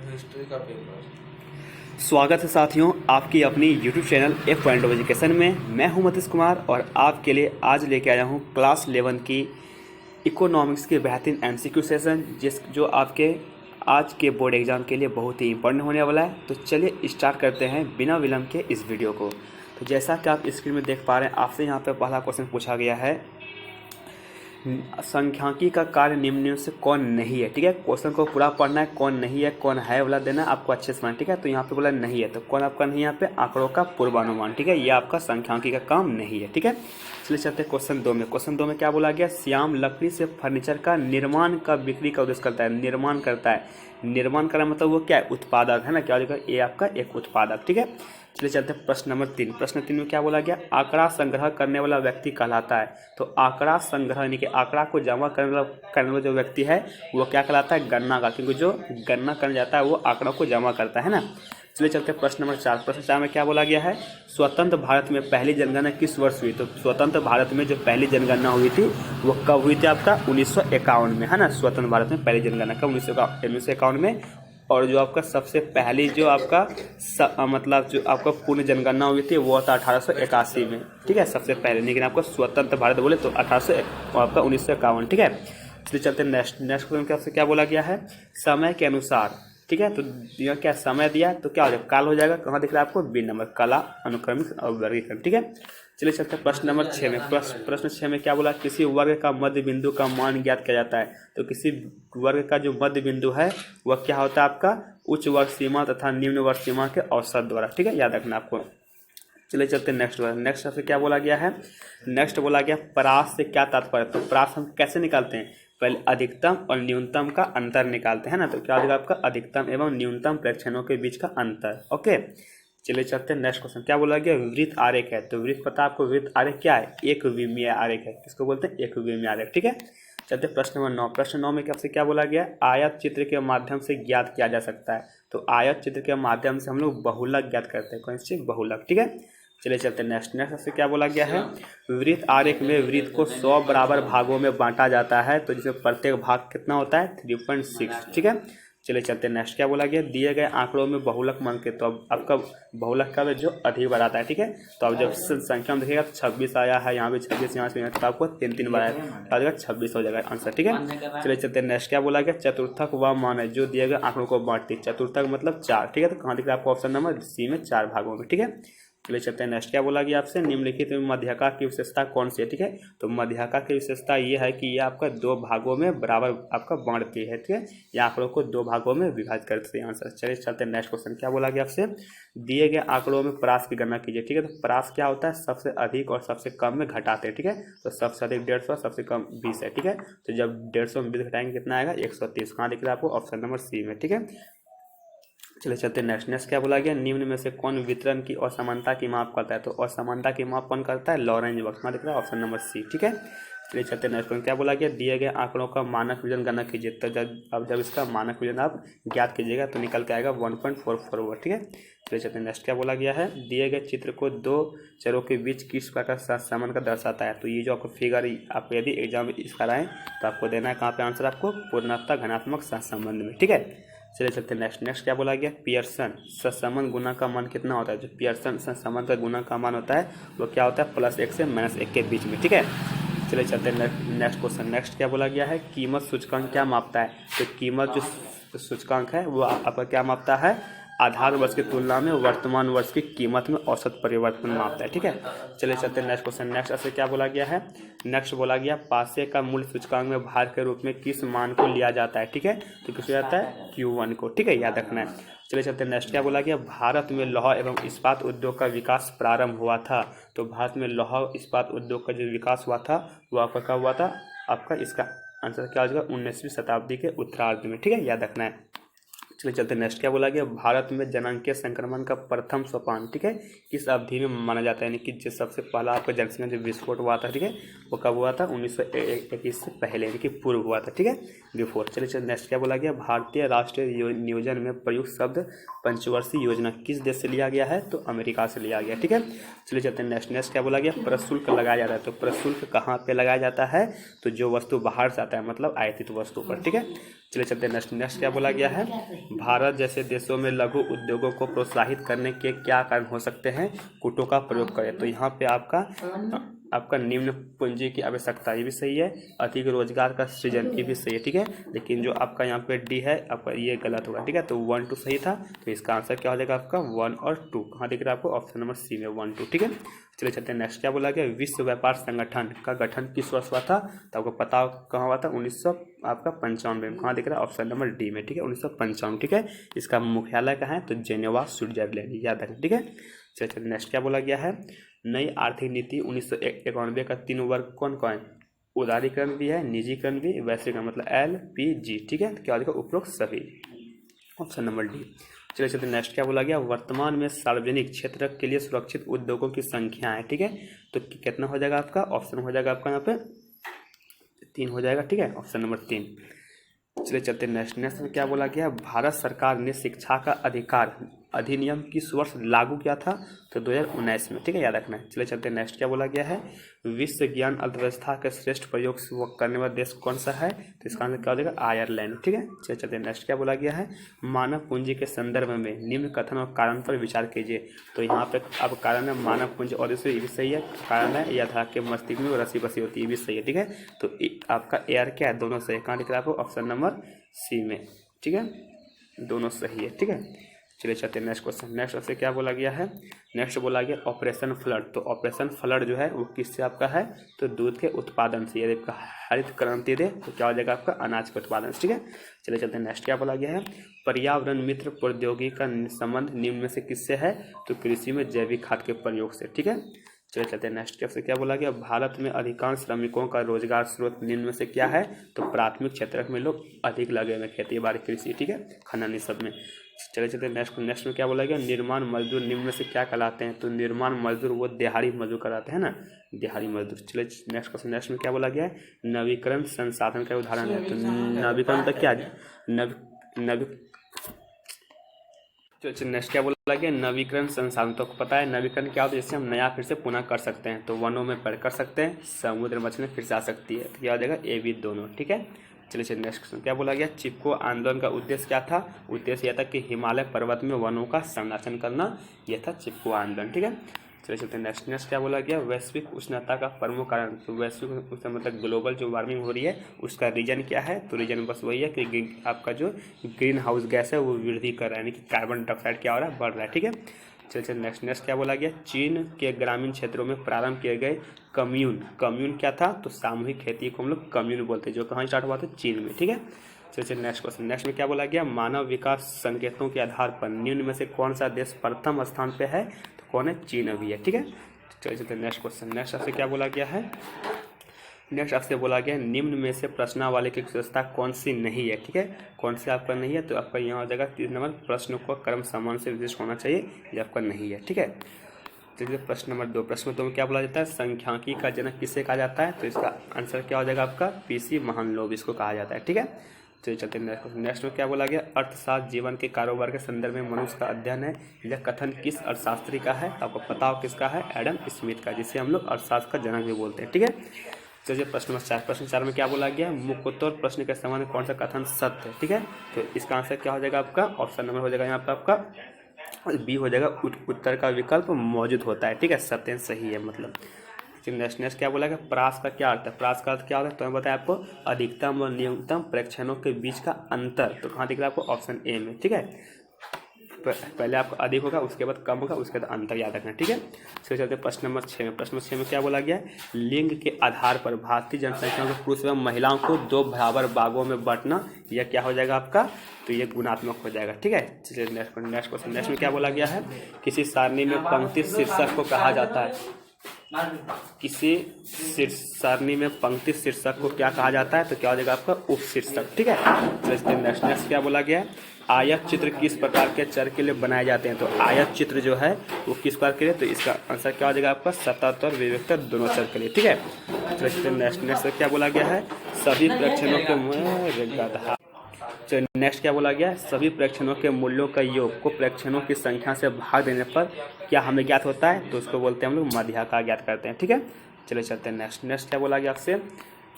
History का paper. स्वागत है साथियों आपकी अपनी YouTube channel A point of education में। मैं हूं मतीश कुमार और आपके लिए आज लेके आया हूं क्लास 11 की इकोनॉमिक्स के बेहतरीन MCQ सेशन जो आपके आज के बोर्ड एग्जाम के लिए बहुत ही इंपॉर्टेंट होने वाला है। तो चलिए स्टार्ट करते हैं बिना विलंब के इस वीडियो को। तो जैसा कि आप स्क्रीन में देख पा रहे हैं, आपसे यहाँ पर पहला क्वेश्चन पूछा गया है, संख्यांकी का कार्य निम्न से कौन नहीं है। ठीक है, क्वेश्चन को पूरा पढ़ना है, कौन नहीं है कौन है वाला देना है आपको अच्छे से समझ। ठीक है, तो यहाँ पे बोला नहीं है, तो कौन आपका नहीं है यहाँ पे, आंकड़ों का पूर्वानुमान। ठीक है, ये आपका संख्यांकी का काम नहीं है। ठीक है, चलिए चलते हैं क्वेश्चन 2 में। क्वेश्चन 2 में क्या बोला गया, श्याम लकड़ी से फर्नीचर का निर्माण का बिक्री का उद्देश्य करता है। निर्माण करता है, निर्माण करना मतलब वो क्या है, उत्पादक है ना, क्या होगा, ये आपका एक उत्पादक। ठीक है, चलिए चलते हैं प्रश्न नंबर 3। प्रश्न 3 में क्या बोला गया, आंकड़ा संग्रह करने वाला व्यक्ति कहलाता है। तो आंकड़ा संग्रह यानी कि आंकड़ा को जमा करने वाला जो व्यक्ति है वो क्या कहलाता है, गणना का, क्योंकि जो गणना करने जाता है वो आंकड़ों को जमा करता है ना। चलिए चलते हैं प्रश्न नंबर 4। प्रश्न 4 में क्या बोला गया है, स्वतंत्र भारत में पहली जनगणना किस वर्ष हुई। तो स्वतंत्र भारत में जो पहली जनगणना हुई थी वो कब हुई थी, आपका 1951 में, है ना। स्वतंत्र भारत में पहली जनगणना कब, 1951 में। और जो आपका सबसे पहली जो आपका मतलब जो आपका पूर्ण जनगणना हुई थी वो था 1881 में। ठीक है, सबसे पहले, लेकिन आपको स्वतंत्र भारत बोले तो 1800 आपका 1951। ठीक है, चलिए चलते नेक्स्ट क्वेश्चन के आपसे क्या बोला गया है, समय के अनुसार। ठीक है, तो यह क्या समय दिया तो क्या हो जाएगा, काल हो जाएगा। कहाँ दिख रहा है आपको, बी नंबर, कला, अनुक्रमिक और वर्गीकरण। ठीक है, चलिए चलते हैं प्रश्न नंबर 6 में। प्रश्न 6 में क्या बोला, किसी वर्ग का मध्य बिंदु का मान ज्ञात किया जाता है। तो किसी वर्ग का जो मध्य बिंदु है वह क्या होता है, आपका उच्च वर्ग सीमा तथा निम्न वर्ग सीमा के औसत द्वारा। ठीक है, याद रखना आपको। चलिए चलते हैं नेक्स्ट आपसे क्या बोला गया है, नेक्स्ट बोला गया परास से क्या तात्पर्य। तो परास हम कैसे निकालते हैं, पहले अधिकतम और न्यूनतम का अंतर निकालते हैं ना। तो क्या होगा आपका, अधिकतम एवं न्यूनतम प्रेक्षणों के बीच का अंतर। ओके, चलिए चलते हैं नेक्स्ट क्वेश्चन। क्या बोला गया, वृत्त आरेख है। तो वृत्त पता आपको, वृत्त आरेख क्या है, एक विमीय आरेख है। किसको बोलते हैं, एक विमीय आरेख। ठीक है, चलते प्रश्न नंबर 9। प्रश्न 9 में आपसे क्या बोला गया, आयत चित्र के माध्यम से ज्ञात किया जा सकता है। तो आयत चित्र के माध्यम से हम लोग बहुलक ज्ञात करते हैं। कौन सी, बहुलक। ठीक है, चलिए चलते नेक्स्ट आपसे क्या बोला गया है, वृत्त आरेख में वृत्त को 100 बराबर भागों में बांटा जाता है। तो जिसमें प्रत्येक भाग कितना होता है, 3.6। ठीक है, चलिए चलते नेक्स्ट क्या बोला गया, दिए गए आंकड़ों में बहुलक मान के, तो अब आपका बहुलक का जो अधिक बार आता है। ठीक है, तो अब जब संख्या में देखिएगा तो 26 आया है, यहाँ भी 26, यहाँ से तो आपको 3 बार आ जाएगा, 26 हो जाएगा आंसर। ठीक है, चलिए चलते नेक्स्ट क्या बोला गया, चतुर्थक वह मान है जो दिए गए आंकड़ों को बांटती। चतुर्थक मतलब 4। ठीक है, तो कहाँ दिख रहा है आपको, ऑप्शन नंबर सी में 4 भागों में। ठीक है, चलिए चलते हैं नेक्स्ट क्या बोला गया आपसे, निम्नलिखित में मध्यका की विशेषता कौन सी है। ठीक है, तो मध्यका की विशेषता ये है कि ये आपका 2 भागों में बराबर आपका बांटती है। ठीक है, ये आंकड़ों को 2 भागों में विभाजित करते हैं आंसर। चलिए चलते हैं नेक्स्ट क्वेश्चन। क्या बोला गया आपसे, दिए गए आंकड़ों में परास की गणना कीजिए। ठीक है, तो परास क्या होता है, सबसे अधिक और सबसे कम में घटाते हैं। ठीक है, तो सबसे अधिक 150, सबसे कम 20 है। ठीक है, तो जब 150 में 20 घटाएंगे कितना आएगा, 130। कहाँ दिख रहा है आपको, ऑप्शन नंबर सी में। ठीक है, चलिए चलते हैं नेक्स्ट क्या बोला गया, निम्न में से कौन वितरण की असमानता की माप करता है। तो असमानता की माप कौन करता है, लॉरेंज बॉक्स में दिख रहा है, ऑप्शन नंबर सी। ठीक है, चलिए चलते हैं नेक्स्ट क्या बोला गया, दिए गए आंकड़ों का मानक वजन गणना कीजिए। तो जब इसका मानक वजन आप ज्ञात कीजिएगा तो निकल के आएगा 1.44। ठीक है, चलिए चलते हैं नेक्स्ट क्या बोला गया है, दिए गए चित्र को 2 चरों के बीच किस प्रकार सहसंबंध का दर्शाता है। तो ये जो आपको फिगर आपको यदि एग्जाम में इस कराएं तो आपको देना है कहाँ पे आंसर, आपको पूर्णतः घनात्मक सहसंबंध में। ठीक है, चलिए चलते नेक्स्ट क्या बोला गया, पियर्सन सहसंबंध गुना का मान कितना होता है। जो पियर्सन सहसंबंध का गुना का मान होता है वो क्या होता है, +1 से -1 के बीच में। ठीक है, चलिए चलते नेक्स्ट क्वेश्चन। नेक्स्ट क्या बोला गया है, कीमत सूचकांक क्या मापता है। तो कीमत जो सूचकांक है वो आपका क्या मापता है, आधार वर्ष की तुलना में वर्तमान वर्ष की कीमत में औसत परिवर्तन मापता है। ठीक है, चलिए चलते हैं नेक्स्ट क्वेश्चन। नेक्स्ट ऐसे क्या बोला गया है, नेक्स्ट बोला गया पासे का मूल्य सूचकांक में भार के रूप में किस मान को लिया जाता है। ठीक है, तो किस जाता है, Q1 को। ठीक है, याद रखना है। चलिए चलते हैं नेक्स्ट क्या बोला गया, भारत में लौह एवं इस्पात उद्योग का विकास प्रारंभ हुआ था। तो भारत में लौह इस्पात उद्योग का जो विकास हुआ था वो आपका कब हुआ था, आपका इसका आंसर क्या हो जाएगा, 19वीं शताब्दी के उत्तरार्ध में। ठीक है, याद रखना है। चलिए चलते नेक्स्ट क्या बोला गया, भारत में जनांकीय संक्रमण का प्रथम सोपान। ठीक है, किस अवधि में माना जाता है, यानी कि जो सबसे पहला आपका जनसंख्या जो विस्फोट हुआ था। ठीक है, वो कब हुआ था, 1921 से पहले, यानी कि पूर्व हुआ था। ठीक है, बिफोर। चलिए नेक्स्ट क्या बोला गया, भारतीय राष्ट्रीय नियोजन में प्रयुक्त शब्द पंचवर्षीय योजना किस देश से लिया गया है। तो अमेरिका से लिया गया। ठीक है, चलिए चलते हैं नेक्स्ट क्या बोला गया, प्रशुल्क लगाया जाता है। तो प्रशुल्क कहाँ पे लगाया जाता है, तो जो वस्तु बाहर से आता है मतलब आयातित वस्तु पर। ठीक है, चलिए चलते हैं नेक्स्ट। नेक्स्ट क्या बोला गया है, भारत जैसे देशों में लघु उद्योगों को प्रोत्साहित करने के क्या कारण हो सकते हैं, कूटों का प्रयोग करें। तो यहाँ पे आपका निम्न पूंजी की आवश्यकता, ये भी सही है। अधिक रोजगार का सृजन, ये भी सही है, ठीक है। लेकिन जो आपका यहाँ पे डी है आपका ये गलत होगा, ठीक है। तो 1 2 सही था, तो इसका आंसर क्या हो जाएगा आपका 1 और 2। कहाँ दिख रहा है आपको, ऑप्शन नंबर सी में 1 2, ठीक है। चलिए चलते हैं नेक्स्ट। क्या बोला गया, विश्व व्यापार संगठन का गठन किस वर्ष हुआ था, तो आपको पता कहाँ हुआ था, 1995 में। कहाँ दिख रहा है, ऑप्शन नंबर डी में, ठीक है, 1995, ठीक है। इसका मुख्यालय कहाँ है, तो जेनेवा स्विट्जरलैंड, याद रखें, ठीक है। चलिए नेक्स्ट क्या बोला गया है, नई आर्थिक नीति 1991 का 3 वर्ग कौन कौन है, उदारीकरण भी है, निजीकरण भी, वैश्वीकरण, मतलब LPG, ठीक है। तो क्या होगा, उपरोक्त सभी, ऑप्शन नंबर डी। चलिए चलते नेक्स्ट। क्या बोला गया, वर्तमान में सार्वजनिक क्षेत्र के लिए सुरक्षित उद्योगों की संख्या है, ठीक है। तो कितना हो जाएगा आपका, ऑप्शन हो जाएगा आपका यहाँ पे 3 हो जाएगा, ठीक है, ऑप्शन नंबर 3। चलिए चलते नेक्स्ट। नेक्स्ट में क्या बोला गया, भारत सरकार ने शिक्षा का अधिकार अधिनियम किस वर्ष लागू किया था, तो 2019 में, ठीक है, याद रखना है। चलिए चलते नेक्स्ट। क्या बोला गया है, विश्व ज्ञान अर्थव्यवस्था के श्रेष्ठ प्रयोग करने वाला देश कौन सा है, तो इसका आंसर क्या हो जाएगा, आयरलैंड, ठीक है। चलिए चलते नेक्स्ट। क्या बोला गया है, मानव पूंजी के संदर्भ में निम्न कथन और कारण पर विचार कीजिए। तो यहाँ पे अब कारण है मानव पूंजी, और इसमें ये भी सही है, कारण है या था कि मस्तिष्क में रसी बसी होती है, ये भी सही है, ठीक है। तो आपका एयर क्या है, दोनों सही है। कहाँ दिख रहा है आपको, ऑप्शन नंबर सी में, ठीक है, दोनों सही है, ठीक है। चलिए चलते हैं नेक्स्ट क्वेश्चन। नेक्स्ट आपसे क्या बोला गया है, नेक्स्ट बोला गया ऑपरेशन फ्लड। तो ऑपरेशन फ्लड जो है वो किससे आपका है, तो दूध के उत्पादन से। यदि आपका हरित क्रांति दे तो क्या हो जाएगा आपका, अनाज के उत्पादन से, ठीक है। चलिए चलते हैं नेक्स्ट। क्या बोला गया है, पर्यावरण मित्र प्रौद्योगिकी का संबंध निम्न में से किससे है, तो कृषि में जैविक खाद के प्रयोग से, ठीक है। चलिए चलते हैं नेक्स्ट। से क्या बोला गया, भारत में अधिकांश श्रमिकों का रोजगार स्रोत निम्न में से क्या है, तो प्राथमिक क्षेत्र में लोग अधिक लगे हुए, खेती बाड़ी कृषि, ठीक है, खनन, सब में। चले चलते नेक्स्ट में क्या बोला गया, निर्माण मजदूर निम्न में से क्या कहलाते हैं, तो निर्माण मजदूर वो दिहाड़ी मजदूर कहलाते हैं ना, दिहाड़ी मजदूर। चले नेक्स्ट क्वेश्चन। नेक्स्ट में क्या बोला गया है, नवीकरण संसाधन का उदाहरण है। तो नवीकरण तक क्या चलिए नेक्स्ट क्या बोला गया, नवीकरण संसाधन। तो पता है नवीकरण क्या होता है, जैसे हम नया फिर से पुनः कर सकते हैं। तो वनों में पेड़ कर सकते हैं, समुद्र मछली फिर से आ सकती है, तो क्या हो जाएगा, ए बी दोनों, ठीक है। चलिए नेक्स्ट क्वेश्चन। क्या बोला गया, चिपको आंदोलन का उद्देश्य क्या था, उद्देश्य यह था कि हिमालय पर्वत में वनों का संरक्षण करना, यह था चिपको आंदोलन, ठीक है। चलिए चलते हैं नेक्स्ट क्या बोला गया, वैश्विक उष्णता का प्रमुख कारण। तो वैश्विक उष्णता मतलब ग्लोबल जो वार्मिंग हो रही है उसका रीजन क्या है, तो रीजन बस वही है कि आपका जो ग्रीन हाउस गैस है वो वृद्धि कर रहा है, यानी कि कार्बन डाइऑक्साइड क्या हो रहा है, बढ़ रहा है, ठीक है। चलिए नेक्स्ट क्या बोला गया, चीन के ग्रामीण क्षेत्रों में प्रारंभ किए गए कम्यून क्या था, तो सामूहिक खेती को हम लोग कम्यून बोलते हैं, जो कहाँ स्टार्ट हुआ था, चीन में, ठीक है। चलिए नेक्स्ट क्वेश्चन। नेक्स्ट में क्या बोला गया, मानव विकास संकेतों के आधार पर निम्न में से कौन सा देश प्रथम स्थान पे है, तो कौन है, चीन अभी है, ठीक है। चलिए नेक्स्ट क्वेश्चन। नेक्स्ट आपसे क्या बोला गया है, नेक्स्ट आपसे बोला गया निम्न में से प्रश्नावली की विशेषता कौन सी नहीं है, ठीक है, कौन सी आपका नहीं है, तो आपका यहाँ हो जाएगा 3 नंबर, प्रश्नों को क्रम समान से विशिष्ट होना चाहिए, ये आपका नहीं है, ठीक है। चलिए प्रश्न नंबर 2। प्रश्न 2 में क्या बोला जाता है, सांख्यिकी का जनक किसे कहा जाता है, तो इसका आंसर क्या हो जाएगा आपका, PC महानलोभ इसको कहा जाता है, ठीक है। चलिए चलते हैं नेक्स्ट में क्या बोला गया, अर्थशास्त्र जीवन के कारोबार के संदर्भ में मनुष्य का अध्ययन है। यह कथन किस अर्थशास्त्री का है, आपको पता हो किसका है, एडम स्मिथ का, जिसे हम लोग अर्थशास्त्र का जनक भी बोलते हैं, ठीक है। चलिए प्रश्न नंबर 4। प्रश्न 4 में क्या बोला गया, मुख्योत्तर प्रश्न के समान कौन सा कथन सत्य है, ठीक है। तो इसका आंसर क्या हो जाएगा आपका, ऑप्शन नंबर हो जाएगा यहाँ पर आपका बी हो जाएगा, उत्तर का विकल्प मौजूद होता है, ठीक है, सत्य सही है मतलब। नेक्स्ट क्या बोला गया, प्रास का क्या अर्थ है, प्रास का अर्थ क्या होता है, तो मैं बताया आपको अधिकतम और न्यूनतम प्रेक्षणों के बीच का अंतर। तो कहाँ दिख रहा है आपको, ऑप्शन ए में, ठीक है। पहले आपको अधिक होगा, उसके बाद कम होगा, उसके बाद अंतर याद रखना, ठीक है। इसके चलते प्रश्न नंबर 6 में। प्रश्न नंबर 6 में क्या बोला गया, लिंग के आधार पर भारतीय जनसंख्या को पुरुष एवं महिलाओं को 2 बराबर भागों में बांटना, यह क्या हो जाएगा आपका, तो ये गुणात्मक हो जाएगा, ठीक है। चलिए नेक्स्ट क्वेश्चन। नेक्स्ट में क्या बोला गया है, किसी सारणी में पंक्ति शीर्षक को कहा जाता है, किसी सारणी में पंक्ति शीर्षक को क्या कहा जाता है, तो क्या हो जाएगा आपका उप शीर्षक, ठीक है। चलिए नेक्स्ट क्या बोला गया है, आयत चित्र किस प्रकार के चर के लिए बनाए जाते हैं, तो आयत चित्र जो है वो किस प्रकार के लिए, तो इसका आंसर क्या हो जाएगा आपका सतत और विविक्त दोनों चर के लिए, ठीक है। चलिए नेक्स्ट क्या बोला गया है, सभी प्रेक्षणों के नेक्स्ट क्या बोला गया, सभी प्रेक्षणों के मूल्यों का योग को प्रेक्षणों की संख्या से भाग देने पर क्या हमें ज्ञात होता है, तो उसको बोलते हैं हम लोग माध्यिका ज्ञात करते हैं, ठीक है। चलिए चलते हैं नेक्स्ट क्या बोला गया आपसे,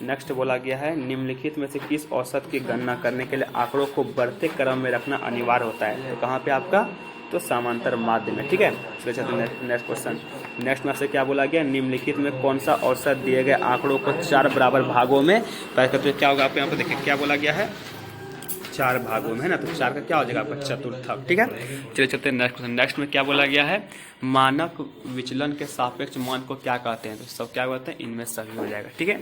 नेक्स्ट बोला गया है निम्नलिखित में से किस औसत की गणना करने के लिए आंकड़ों को बढ़ते क्रम में रखना अनिवार्य होता है। तो कहाँ पे आपका, तो समांतर माध्य में। ठीक है, चलिए चलते हैं नेक्स्ट क्वेश्चन। नेक्स्ट में आपसे क्या बोला गया, निम्नलिखित में कौन सा औसत दिए गए आंकड़ों को 4 बराबर भागों में, तो क्या होगा आपको यहाँ पर देखिए क्या बोला गया है, 4 भागों में, है ना। तो 4 का क्या हो जाएगा आपका चतुर्थक। ठीक है, चलिए चलते हैं नेक्स्ट क्वेश्चन। नेक्स्ट में क्या बोला गया है, मानक विचलन के सापेक्ष मान को क्या कहते हैं। तो सब क्या कहते हैं, इनमें सभी हो जाएगा। ठीक है,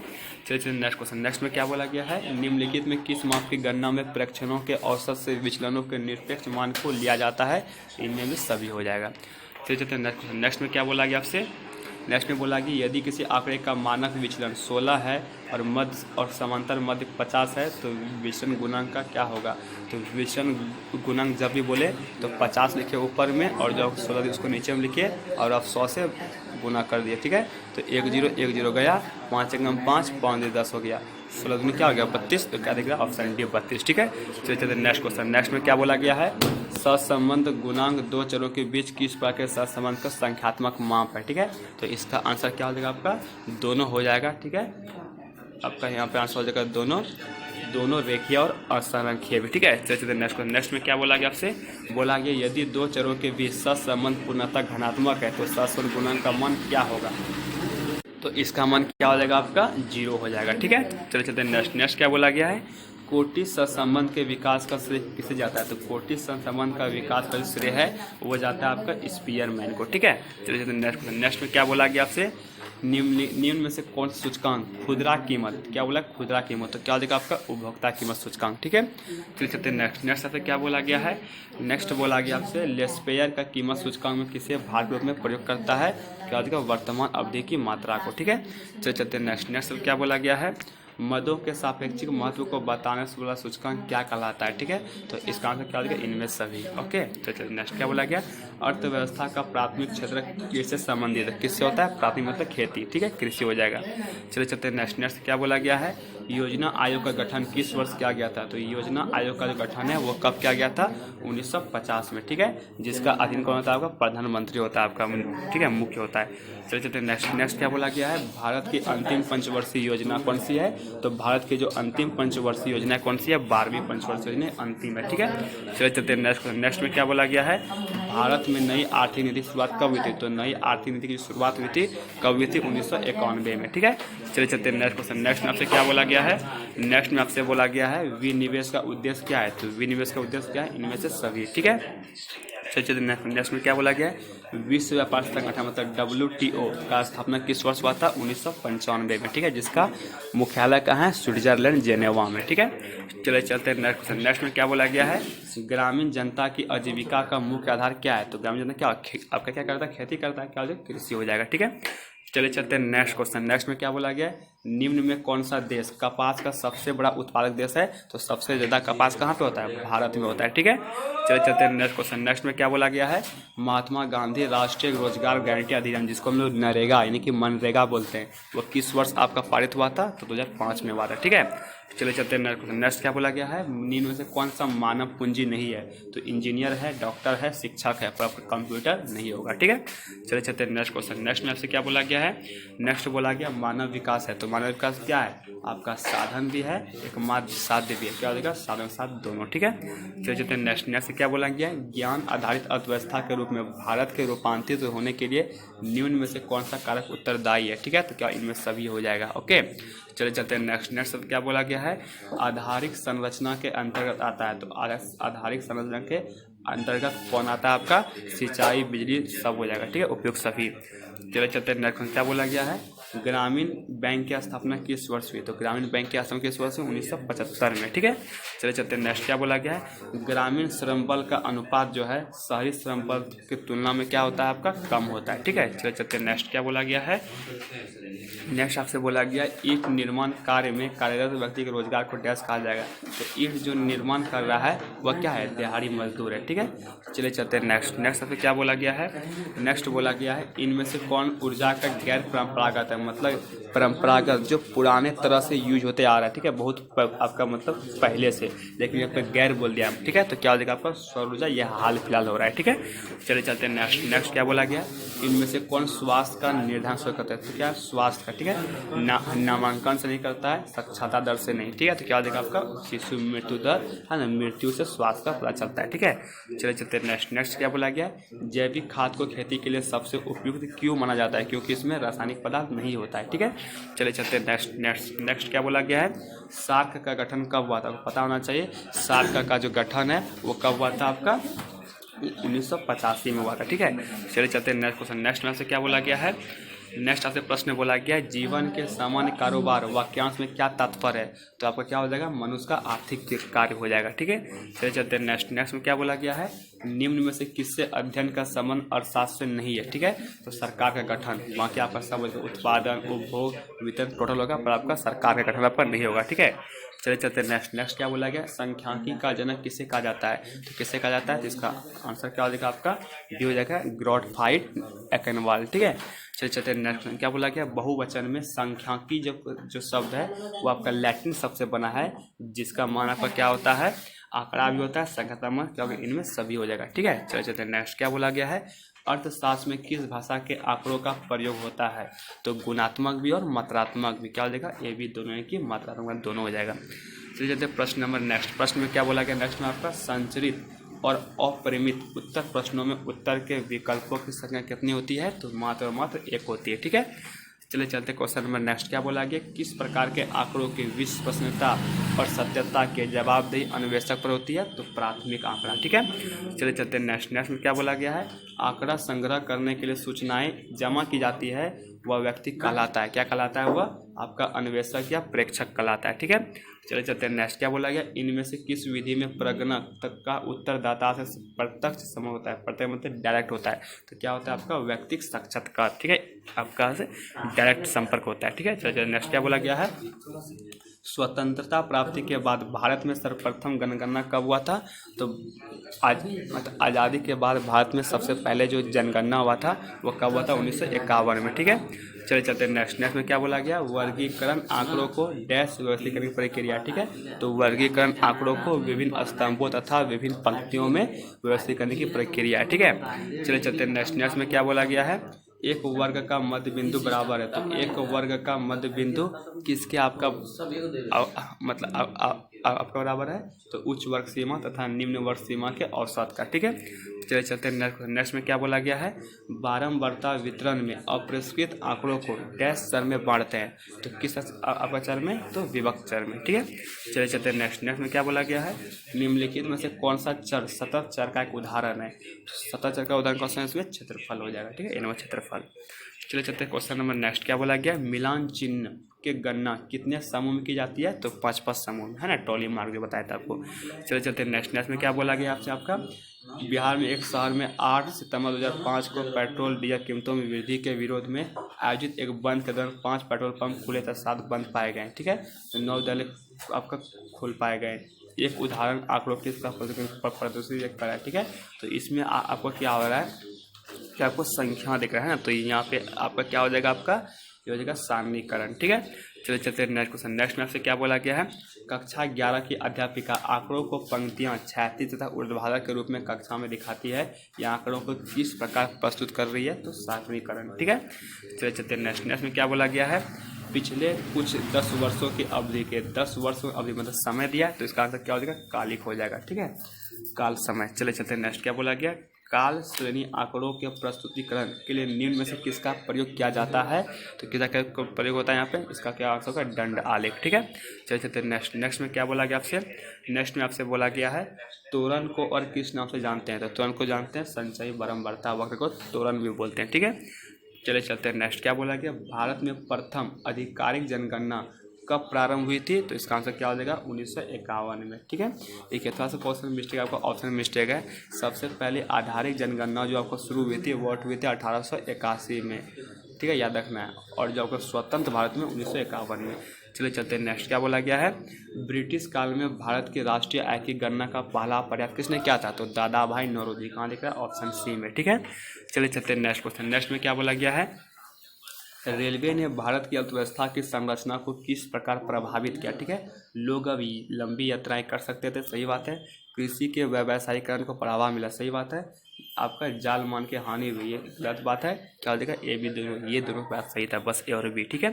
चलिए चलिए नेक्स्ट क्वेश्चन। नेक्स्ट में क्या बोला गया है, निम्नलिखित में किस माप की गणना में प्रेक्षणों के औसत से विचलनों के निरपेक्ष मान को लिया जाता है। इनमें भी सभी हो जाएगा। चलिए चलते हैं नेक्स्ट क्वेश्चन। नेक्स्ट में क्या बोला गया आपसे, नेक्स्ट में बोला कि यदि किसी आंकड़े का मानक विचलन 16 है और मध्य और समांतर मध्य 50 है तो विचलन गुणांक का क्या होगा। तो विचलन गुणांक जब भी बोले तो 50 लिखे ऊपर में और जब 16 उसको नीचे में लिखिए और आप 100 से गुना कर दिए। ठीक है, तो 1 0 1 0 गया, 5 1 5 5 10 हो गया, 16 दूनी क्या हो गया 32। तो क्या दिख रहा है, ऑप्शन डी 32। ठीक है, चलिए चलिए नेक्स्ट क्वेश्चन। नेक्स्ट में क्या बोला गया है, सहसंबंध गुणांक दो चरों के बीच किस प्रकार के सहसंबंध का संख्यात्मक माप है। ठीक है, तो इसका आंसर क्या हो जाएगा आपका, दोनों हो जाएगा। ठीक है, आपका यहाँ पे आंसर हो जाएगा दोनों रेखीय और असंरेखीय भी। ठीक है, चलिए चलिए नेक्स्ट क्वेश्चन। नेक्स्ट में क्या बोला गया आपसे, बोला गया यदि दो चरों के बीच सहसंबंध पूर्णतः घनात्मक है तो सहसंबंध गुणांक का मान क्या होगा। तो इसका मान क्या हो जाएगा आपका, 0 हो जाएगा। ठीक है, चलिए चलते हैं नेक्स्ट क्या बोला गया है, कोटि सहसंबंध के विकास का श्रेय किसे जाता है। तो कोटि सहसंबंध का विकास का श्रेय है वो जाता है आपका स्पीयरमैन को। ठीक है, चलिए चलते नेक्स्ट में क्या बोला गया आपसे, निम्न में से कौन सा सूचकांक खुदरा कीमत, क्या बोला खुदरा कीमत, तो क्या हो जाएगा आपका उपभोक्ता कीमत सूचकांक। ठीक है, चलिए चलते नेक्स्ट आपसे क्या बोला गया है, नेक्स्ट बोला गया आपसे लेस्पेयर का कीमत सूचकांक में किसे भार के रूप में प्रयोग करता है, क्या हो जाएगा वर्तमान अवधि की मात्रा को। ठीक है, चलिए चलते नेक्स्ट क्या बोला गया है, मदों के सापेक्षिक महत्व को बताने से वाला सूचकांक क्या कहलाता है। ठीक है, तो इसका आंसर क्या हो जाएगा, इनमें सभी। ओके, तो नेक्स्ट क्या बोला गया, अर्थव्यवस्था का प्राथमिक क्षेत्र किससे संबंधित है, किससे होता है, प्राथमिक मतलब खेती। ठीक है, कृषि हो जाएगा। चलिए चलते नेक्स्ट क्या बोला गया है, योजना आयोग का गठन किस वर्ष किया गया था। तो योजना आयोग का जो गठन है वो कब किया गया था, 1950 में। ठीक है, जिसका अधीन कौन होता है आपका, प्रधानमंत्री होता है आपका। ठीक है, मुख्य होता है। चलिए चलते नेक्स्ट क्या बोला गया है, भारत की अंतिम पंचवर्षीय योजना कौन सी है। तो भारत की जो अंतिम पंचवर्षीय योजना कौन सी है, 12वीं पंचवर्षीय योजना अंतिम है। ठीक है, चलिए चलते नेक्स्ट में क्या बोला गया है, भारत में नई आर्थिक नीति की शुरुआत कब हुई थी। तो नई आर्थिक नीति की शुरुआत हुई थी कब हुई थी, 1991 में। ठीक है, चलिए चलते नेक्स्ट क्वेश्चन। नेक्स्ट में आपसे क्या बोला गया है, नेक्स्ट में आपसे बोला गया है विनिवेश का उद्देश्य क्या है। तो विनिवेश का उद्देश्य क्या है, इनमें से सभी। ठीक है, चलिए नेक्स्ट में क्या बोला गया है, विश्व व्यापार संगठन मतलब WTO का स्थापना किस वर्ष हुआ था, 1995 में। ठीक है, जिसका मुख्यालय कहाँ है, स्विट्जरलैंड जेनेवा में। ठीक है, चलिए चलते हैं नेक्स्ट क्वेश्चन। नेक्स्ट में क्या बोला गया है, ग्रामीण जनता की आजीविका का मुख्य आधार क्या है। तो ग्रामीण जनता क्या आपका क्या करता है, खेती करता है, क्या हो जाएगा, कृषि हो जाएगा। ठीक है, चलिए चलते हैं नेक्स्ट क्वेश्चन। नेक्स्ट में क्या बोला गया है, निम्न में कौन सा देश कपास का सबसे बड़ा उत्पादक देश है। तो सबसे ज़्यादा कपास कहाँ पे होता है, भारत में होता है। ठीक है, चलिए चलते हैं नेक्स्ट क्वेश्चन। नेक्स्ट में क्या बोला गया है, महात्मा गांधी राष्ट्रीय रोजगार गारंटी अधिनियम जिसको हम लोग नरेगा यानी कि मनरेगा बोलते हैं, वो किस वर्ष आपका पारित हुआ था। तो 2005 में हुआ था। ठीक है, चलिए चलते हैं नेक्स्ट क्या बोला गया है, निम्न में से कौन सा मानव पूंजी नहीं है। तो इंजीनियर है, डॉक्टर है, शिक्षक है, पर आपका कंप्यूटर नहीं होगा। ठीक है, चलिए चलते हैं नेक्स्ट क्वेश्चन। नेक्स्ट में आपसे क्या बोला गया है, नेक्स्ट बोला गया मानव विकास है। तो मानव विकास क्या है, आपका साधन भी है, एक माध्य साध्य भी है, क्या हो जाएगा, साधन साध्य दोनों। ठीक है, चलिए चलते हैं नेक्स्ट क्या बोला गया है, ज्ञान आधारित अर्थव्यवस्था के रूप में भारत के रूपांतरित होने के लिए निम्न में से कौन सा कारक उत्तरदायी है। ठीक है, तो क्या इनमें सभी हो जाएगा। ओके, चलिए चलते हैं नेक्स्ट क्या बोला गया है, आधारिक संरचना के अंतर्गत आता है। तो आधारिक संरचना के अंतर्गत कौन आता है आपका, सिंचाई, बिजली सब हो जाएगा। ठीक है, उपयोग सभी। चलिए चलते हैं नेक्स्ट क्या बोला गया है, ग्रामीण बैंक की स्थापना किस वर्ष हुई। तो ग्रामीण बैंक की स्थापना किस वर्ष हुई, 1975 में। ठीक है, चलिए चलते हैं नेक्स्ट क्या बोला गया है, ग्रामीण श्रम बल का अनुपात जो है शहरी श्रम बल की तुलना में क्या होता है आपका, कम होता है। ठीक है, चलिए चलते हैं नेक्स्ट क्या बोला गया है, नेक्स्ट आपसे बोला गया ईंट निर्माण कार्य में कार्यरत व्यक्ति के रोजगार को डैश कहा जाएगा। तो ईंट जो निर्माण कर रहा है वह क्या है, दिहाड़ी मजदूर है। ठीक है, चलिए चलते हैं नेक्स्ट आपसे क्या बोला गया है, नेक्स्ट बोला गया है इनमें से कौन ऊर्जा का गैर परंपरागत है, मतलब परंपरागत जो पुराने तरह से यूज होते आ रहा है, ठीक है, बहुत आपका मतलब पहले से, लेकिन यहाँ पे गैर बोल दिया, ठीक है। तो क्या हो जाएगा आपका सौर ऊर्जा, यह हाल फिलहाल हो रहा है, ठीक है। चलिए चलते हैं नेक्स्ट क्या बोला गया, इनमें से कौन स्वास्थ्य का निर्धारण स्वयं करता है, तो क्या स्वास्थ्य का, ठीक है, नामांकन से नहीं करता है, साक्षरता दर से नहीं, ठीक है। तो क्या हो जाएगा आपका शिशु मृत्यु दर है ना, मृत्यु से स्वास्थ्य का पता चलता है, ठीक है। चलिए चलते हैं नेक्स्ट क्या बोला गया, जैविक खाद को खेती के लिए सबसे उपयुक्त क्यों माना जाता है, क्योंकि इसमें रासायनिक पदार्थ नहीं होता है, ठीक है। चलिए चलते हैं नेक्स्ट क्या बोला गया है, सार्क का गठन कब हुआ था, पता होना चाहिए। सार्क का जो गठन है वो कब हुआ था आपका 1985 में हुआ था, ठीक है। चलिए चलते हैं नेक्स्ट क्वेश्चन। नेक्स्ट में से क्या बोला गया है, नेक्स्ट आपसे प्रश्न बोला गया है, जीवन के सामान्य कारोबार वाक्यांश में क्या तात्पर्य है, तो आपका क्या हो जाएगा, मनुष्य का आर्थिक कार्य हो जाएगा, ठीक है। चलिए चलते हैं नेक्स्ट में क्या बोला गया है, निम्न में से किससे अध्ययन का संबंध अर्थशास्त्र से नहीं है, ठीक है। तो सरकार का गठन, बाकी आपका सब उत्पादन उपभोग वितरण टोटल होगा, पर आपका सरकार का गठन आपका नहीं होगा, ठीक है। चलिए चलते हैं नेक्स्ट क्या बोला गया, सांख्यिकी का जनक किसे कहा जाता है, तो किसे कहा जाता है, तो इसका आंसर क्या हो जाएगा आपका डी हो जाएगा, गॉटफ्राइड एकेनवाल, ठीक है। चलिए चलते हैं नेक्स्ट क्या बोला गया, बहुवचन में सांख्यिकी जो शब्द है वो आपका लैटिन शब्द से बना है, जिसका मान आपका क्या होता है, आंकड़ा भी होता है, संख्यात्मक, क्योंकि इनमें सभी हो जाएगा, ठीक है। चलिए चलते हैं नेक्स्ट क्या बोला गया है, अर्थशास्त्र में किस भाषा के आंकड़ों का प्रयोग होता है, तो गुणात्मक भी और मात्रात्मक भी, क्या हो जाएगा, ये भी दोनों की मात्रात्मक दोनों हो जाएगा। चलिए चलते हैं प्रश्न नंबर नेक्स्ट, प्रश्न में क्या बोला गया, नेक्स्ट में आपका संचरित और अपरिमित उत्तर प्रश्नों में उत्तर के विकल्पों की संख्या कितनी होती है, तो मात्र एक होती है, ठीक है। चलिए चलते क्वेश्चन नंबर नेक्स्ट क्या बोला गया, किस प्रकार के आंकड़ों की विश्वसनीयता और सत्यता के जवाबदेही अन्वेषक पर होती है, तो प्राथमिक आंकड़ा, ठीक है। चलिए चलते नेक्स्ट में क्या बोला गया है, आंकड़ा संग्रह करने के लिए सूचनाएं जमा की जाती है, वह व्यक्ति कहलाता है, क्या कहलाता है, वह आपका अन्वेषक या प्रेक्षक कहलाता है, ठीक है। चलिए चलते हैं नेक्स्ट क्या बोला गया, इनमें से किस विधि में प्रगणक तक का उत्तरदाता से प्रत्यक्ष संबंध होता है, प्रत्यक्ष मतलब डायरेक्ट होता है, तो क्या होता है आपका व्यक्तिगत साक्षात्कार, ठीक है, आपका से डायरेक्ट संपर्क होता है, ठीक है। चलिए नेक्स्ट क्या बोला गया है, स्वतंत्रता प्राप्ति के बाद भारत में सर्वप्रथम जनगणना कब हुआ था, तो आज मतलब आज़ादी के बाद भारत में सबसे पहले जो जनगणना हुआ था वो कब हुआ था, 1951 में, ठीक है। चलिए चलते नेक्स्ट में क्या बोला गया, वर्गीकरण आंकड़ों को डैश व्यवस्थीकरण की प्रक्रिया, ठीक है। तो वर्गीकरण आंकड़ों को विभिन्न स्तंभों तथा विभिन्न पंक्तियों में व्यवस्थित करने की प्रक्रिया है, ठीक है। चलिए चलते नेक्स्ट में क्या बोला गया है, एक वर्ग का मध्य बिंदु बराबर है, तो एक वर्ग का मध्य बिंदु किसके आपका मतलब आपका बराबर है, तो उच्च वर्ग सीमा तथा निम्न वर्ग सीमा के औसत का, ठीक है। चलिए चलते हैं नेक्स्ट में क्या बोला गया है, बारंबारता वितरण में अपरिष्कृत आंकड़ों को डैश चर में बांटते हैं, तो किस आपका चर में, तो विभक्त चर में, ठीक है। चलिए चलते हैं नेक्स्ट में क्या बोला गया है, निम्नलिखित में से कौन सा चर सतत चर का एक उदाहरण है, तो सतत चर का उदाहरण कौन सा है, इसमें क्षेत्रफल हो जाएगा, ठीक है, इनमें क्षेत्रफल। चलिए चलते हैं क्वेश्चन नंबर नेक्स्ट क्या बोला गया, मिलान चिन्ह के गणना कितने समूह में की जाती है, तो 5 समूह में, है ना, टॉली मार्क जो बताया था आपको। चलिए चलते हैं नेक्स्ट में क्या बोला गया आपसे, आपका बिहार में एक शहर में 8 सितंबर 2005 को पेट्रोल डीजल कीमतों में वृद्धि के विरोध में आयोजित एक बंद के दौरान 5 पेट्रोल पंप खुले तथा 7 बंद पाए गए, ठीक है। तो 9 विद्यालय आपका खुल पाए गए, एक उदाहरण आंकड़ों के प्रदर्शित करा है, ठीक है। तो इसमें आपको क्या हो रहा है कि आपको संख्या दिख रहा है ना, तो यहाँ पे आपका क्या हो जाएगा, आपका ये हो जाएगा सारणीकरण, ठीक है। चलिए चलते नेक्स्ट क्वेश्चन। नेक्स्ट में आपसे क्या बोला गया है, कक्षा 11 की अध्यापिका आंकड़ों को पंक्तियाँ क्षैतिज तथा ऊर्ध्वाधर के रूप में कक्षा में दिखाती है, या आंकड़ों को किस प्रकार प्रस्तुत कर रही है, तो सारणीकरण, ठीक है। चलिए चलते नेक्स्ट में क्या बोला गया है, पिछले कुछ 10 वर्षों की अवधि के 10 वर्षों की अवधि मतलब समय दिया, तो इसका आंसर क्या हो जाएगा, कालिक हो जाएगा, ठीक है, काल समय। चलिए चलते नेक्स्ट क्या बोला गया, काल श्रेणी आंकड़ों के प्रस्तुतिकरण के लिए निम्न में से किसका प्रयोग किया जाता है, तो किसका क्या प्रयोग होता है यहाँ पे, इसका क्या आंसर होगा, दंड आलेख, ठीक है। चलिए चलते नेक्स्ट में क्या बोला गया आपसे, नेक्स्ट में आपसे बोला गया है तोरण को और किस नाम से जानते हैं, तो तोरण को जानते हैं संचयी बारंबारता वक्र को तोरण भी बोलते हैं, ठीक है। चलिए चलते हैं नेक्स्ट क्या बोला गया, भारत में प्रथम आधिकारिक जनगणना कब प्रारंभ हुई थी, तो इसका आंसर क्या हो जाएगा, 1951 में, ठीक है। एक थोड़ा सा क्वेश्चन मिस्टेक आपका ऑप्शन मिस्टेक है, सबसे पहले आधारिक जनगणना जो आपको शुरू हुई थी वो हुई थी 1881 में, ठीक है, याद रखना है, और जो आपका स्वतंत्र भारत में 1951 में। चलिए चलते हैं नेक्स्ट क्या बोला गया है, ब्रिटिश काल में भारत के राष्ट्रीय आय की गणना का पहला प्रयास किसने किया था, तो दादा भाई नौरोजी, कहाँ लिख रहा है, ऑप्शन सी में, ठीक है। चलिए चलते हैं नेक्स्ट क्वेश्चन। नेक्स्ट में क्या बोला गया है, रेलवे ने भारत की अर्थव्यवस्था की संरचना को किस प्रकार प्रभावित किया, ठीक है। लोग अब लंबी यात्राएं कर सकते थे, सही बात है। कृषि के व्यावसायीकरण को बढ़ावा मिला, सही बात है। आपका जाल मान के हानि हुई, ये गलत बात है। क्या हो जाएगा, ए बी दोनों, ये दोनों बात सही था, बस ए और बी, ठीक है।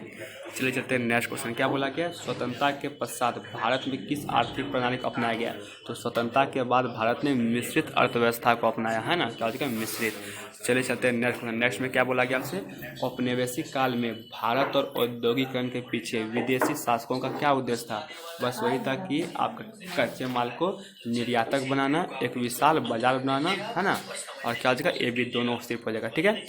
चलिए चलते हैं नेक्स्ट क्वेश्चन। क्या बोला गया, स्वतंत्रता के पश्चात भारत में किस आर्थिक प्रणाली को अपनाया गया। तो स्वतंत्रता के बाद भारत ने मिश्रित अर्थव्यवस्था को अपनाया है ना, क्या हो जाएगा, मिश्रित। चलिए चलते हैं नेक्स्ट क्वेश्चन। नेक्स्ट में क्या बोला गया आपसे, औपनिवेशिक काल में भारत और औद्योगिकरण के पीछे विदेशी शासकों का क्या उद्देश्य था। बस वही था कि आपका कच्चे माल को निर्यातक बनाना, एक विशाल बाजार बनाना, है ना। और क्या हो जाएगा, ए बी दोनों सिर्फ हो जाएगा, ठीक है।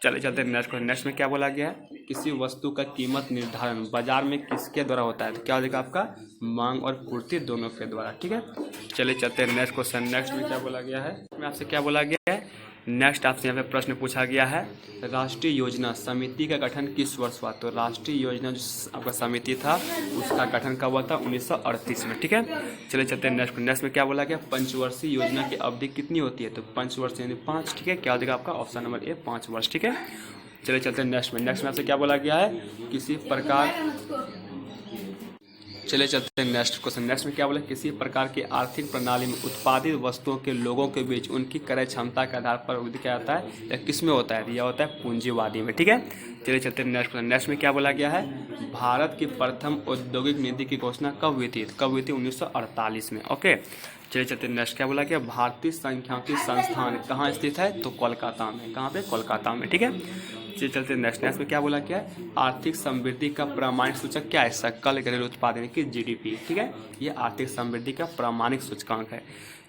चले चलते हैं नेक्स्ट क्वेश्चन। नेक्स्ट में क्या बोला गया है, किसी वस्तु का कीमत निर्धारण बाजार में किसके द्वारा होता है। तो क्या हो जाएगा आपका, मांग और पूर्ति दोनों के द्वारा, ठीक है। चलिए चलते हैं नेक्स्ट क्वेश्चन। नेक्स्ट में क्या बोला गया है, इसमें आपसे क्या बोला गया है, नेक्स्ट आपसे यहाँ पे प्रश्न पूछा गया है, राष्ट्रीय योजना समिति का गठन किस वर्ष हुआ। तो राष्ट्रीय योजना जो आपका समिति था उसका गठन कब हुआ था, 1938 में, ठीक है। चलिए चलते हैं नेक्स्ट में क्या बोला गया, पंचवर्षीय योजना की अवधि कितनी होती है। तो 5 वर्ष यानी 5, ठीक है। क्या हो जाएगा आपका, ऑप्शन नंबर ए 5 वर्ष, ठीक है। चलिए चलते हैं नेक्स्ट में आपसे क्या बोला गया है, किसी प्रकार, चले चलते हैं नेक्स्ट क्वेश्चन। नेक्स्ट में क्या बोला, किसी प्रकार की आर्थिक प्रणाली में उत्पादित वस्तुओं के लोगों के बीच उनकी क्रय क्षमता के आधार पर वृद्धि क्या होता है, या किस में होता है, यह होता है पूंजीवादी में, ठीक है। चलिए चलते हैं नेक्स्ट क्वेश्चन। नेक्स्ट में क्या बोला गया है, भारत की प्रथम औद्योगिक नीति की घोषणा कब हुई थी। 1948 में, ओके। चलिए चलते हैं नेक्स्ट क्या बोला गया, भारतीय सांख्यिकी संस्थान कहाँ स्थित है। तो कोलकाता में, कहाँ पे, कोलकाता में, ठीक है। चलिए चलते हैं नेक्स्ट में क्या बोला क्या है, आर्थिक समृद्धि का प्रामाणिक सूचक क्या है, सकल घरेलू उत्पाद यानी कि जीडीपी, ठीक है। ये आर्थिक समृद्धि का प्रामाणिक सूचकांक है।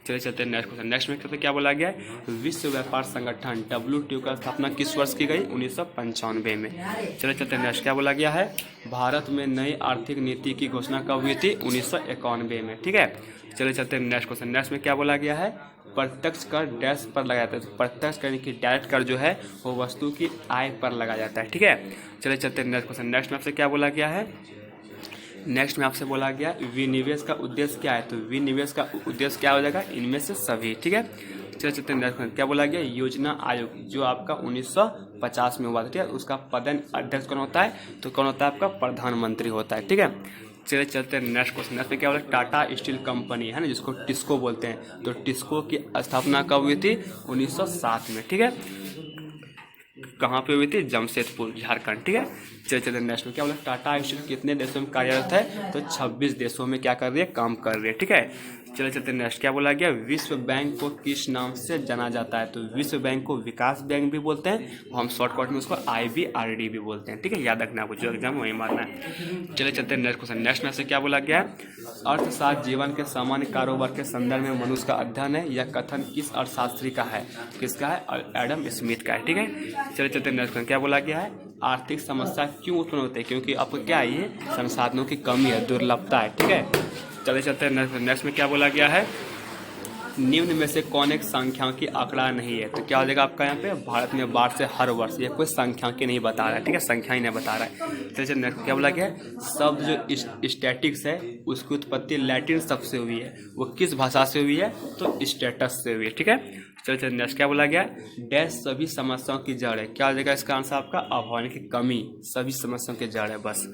चलिए चलते हैं नेक्स्ट क्वेश्चन। नेक्स्ट में क्या बोला गया है, विश्व व्यापार संगठन WTO का स्थापना किस वर्ष की गई, 1995 में। चलिए चलते हैं नेक्स्ट क्या बोला गया है, भारत में नई आर्थिक नीति की घोषणा कब हुई थी, 1991 में, ठीक है। चलिए चलते हैं नेक्स्ट क्वेश्चन। नेक्स्ट में क्या बोला गया है, प्रत्यक्ष कर डैश पर लगाया जाता है। तो प्रत्यक्ष कर कि डायरेक्ट कर जो है वो वस्तु की आय पर लगाया जाता है, ठीक है। चलिए चलते हैं नेक्स्ट क्वेश्चन। नेक्स्ट में आपसे क्या बोला गया है, नेक्स्ट में आपसे बोला गया विनिवेश का उद्देश्य क्या है। तो विनिवेश का उद्देश्य क्या हो जाएगा, इनमें से सभी, ठीक है। चलिए चलते हैं नेक्स्ट क्या बोला गया, योजना आयोग जो आपका 1950 में हुआ था, ठीक है। उसका पदन अध्यक्ष कौन होता है, तो कौन होता है आपका, प्रधानमंत्री होता है, ठीक है। चलिए चलते हैं नेक्स्ट क्वेश्चन। नेक्स्ट में क्या बोला, टाटा स्टील कंपनी है ना, जिसको टिस्को बोलते हैं। तो टिस्को की स्थापना कब हुई थी, 1907 में, ठीक है। कहाँ पे हुई थी, जमशेदपुर, झारखंड, ठीक है। चलिए नेक्स्ट में क्या बोला, टाटा स्टील कितने देशों में कार्यरत है। तो 26 देशों में क्या कर रही है, काम कर रही है, ठीक है। चलिए चलते नेक्स्ट क्या बोला गया, विश्व बैंक को किस नाम से जाना जाता है। तो विश्व बैंक को विकास बैंक भी बोलते हैं, हम शॉर्टकट में उसको IBRD भी बोलते हैं, ठीक है। याद रखना, आपको जो एग्जाम वही मारना है। चलिए चलते हैं नेक्स्ट क्वेश्चन। नेक्स्ट में से क्या बोला गया है, अर्थशास्त्र जीवन के सामान्य कारोबार के संदर्भ में मनुष्य का अध्ययन है। यह कथन किस अर्थशास्त्री का है, किसका है, एडम स्मिथ का है, ठीक है। चलिए चलते नेक्स्ट क्वेश्चन। क्या बोला गया है, आर्थिक समस्या क्यों उत्पन्न होती है, क्योंकि आपको क्या है, ये संसाधनों की कमी है, दुर्लभता है, ठीक है। चले चलते हैं नेक्स्ट में क्या बोला गया है, निम्न में से कौन एक सांख्यिकी आंकड़ा नहीं है। तो क्या हो जाएगा आपका यहाँ पे, भारत में बाढ़ से हर वर्ष, ये कोई सांख्यिकी नहीं बता रहा है, ठीक है, संख्या ही नहीं बता रहा है। चलिए नेक्स्ट क्या बोला गया, शब्द जो स्टैटिक्स है उसकी उत्पत्ति लैटिन शब्द से हुई है, वो किस भाषा से हुई है, तो स्टेटस से हुई है, ठीक है। चलिए नेक्स्ट क्या बोला गया, डैश सभी समस्याओं की जड़ है। क्या हो जाएगा इसका आंसर आपका, अभाव की कमी सभी समस्याओं की जड़ है, बस।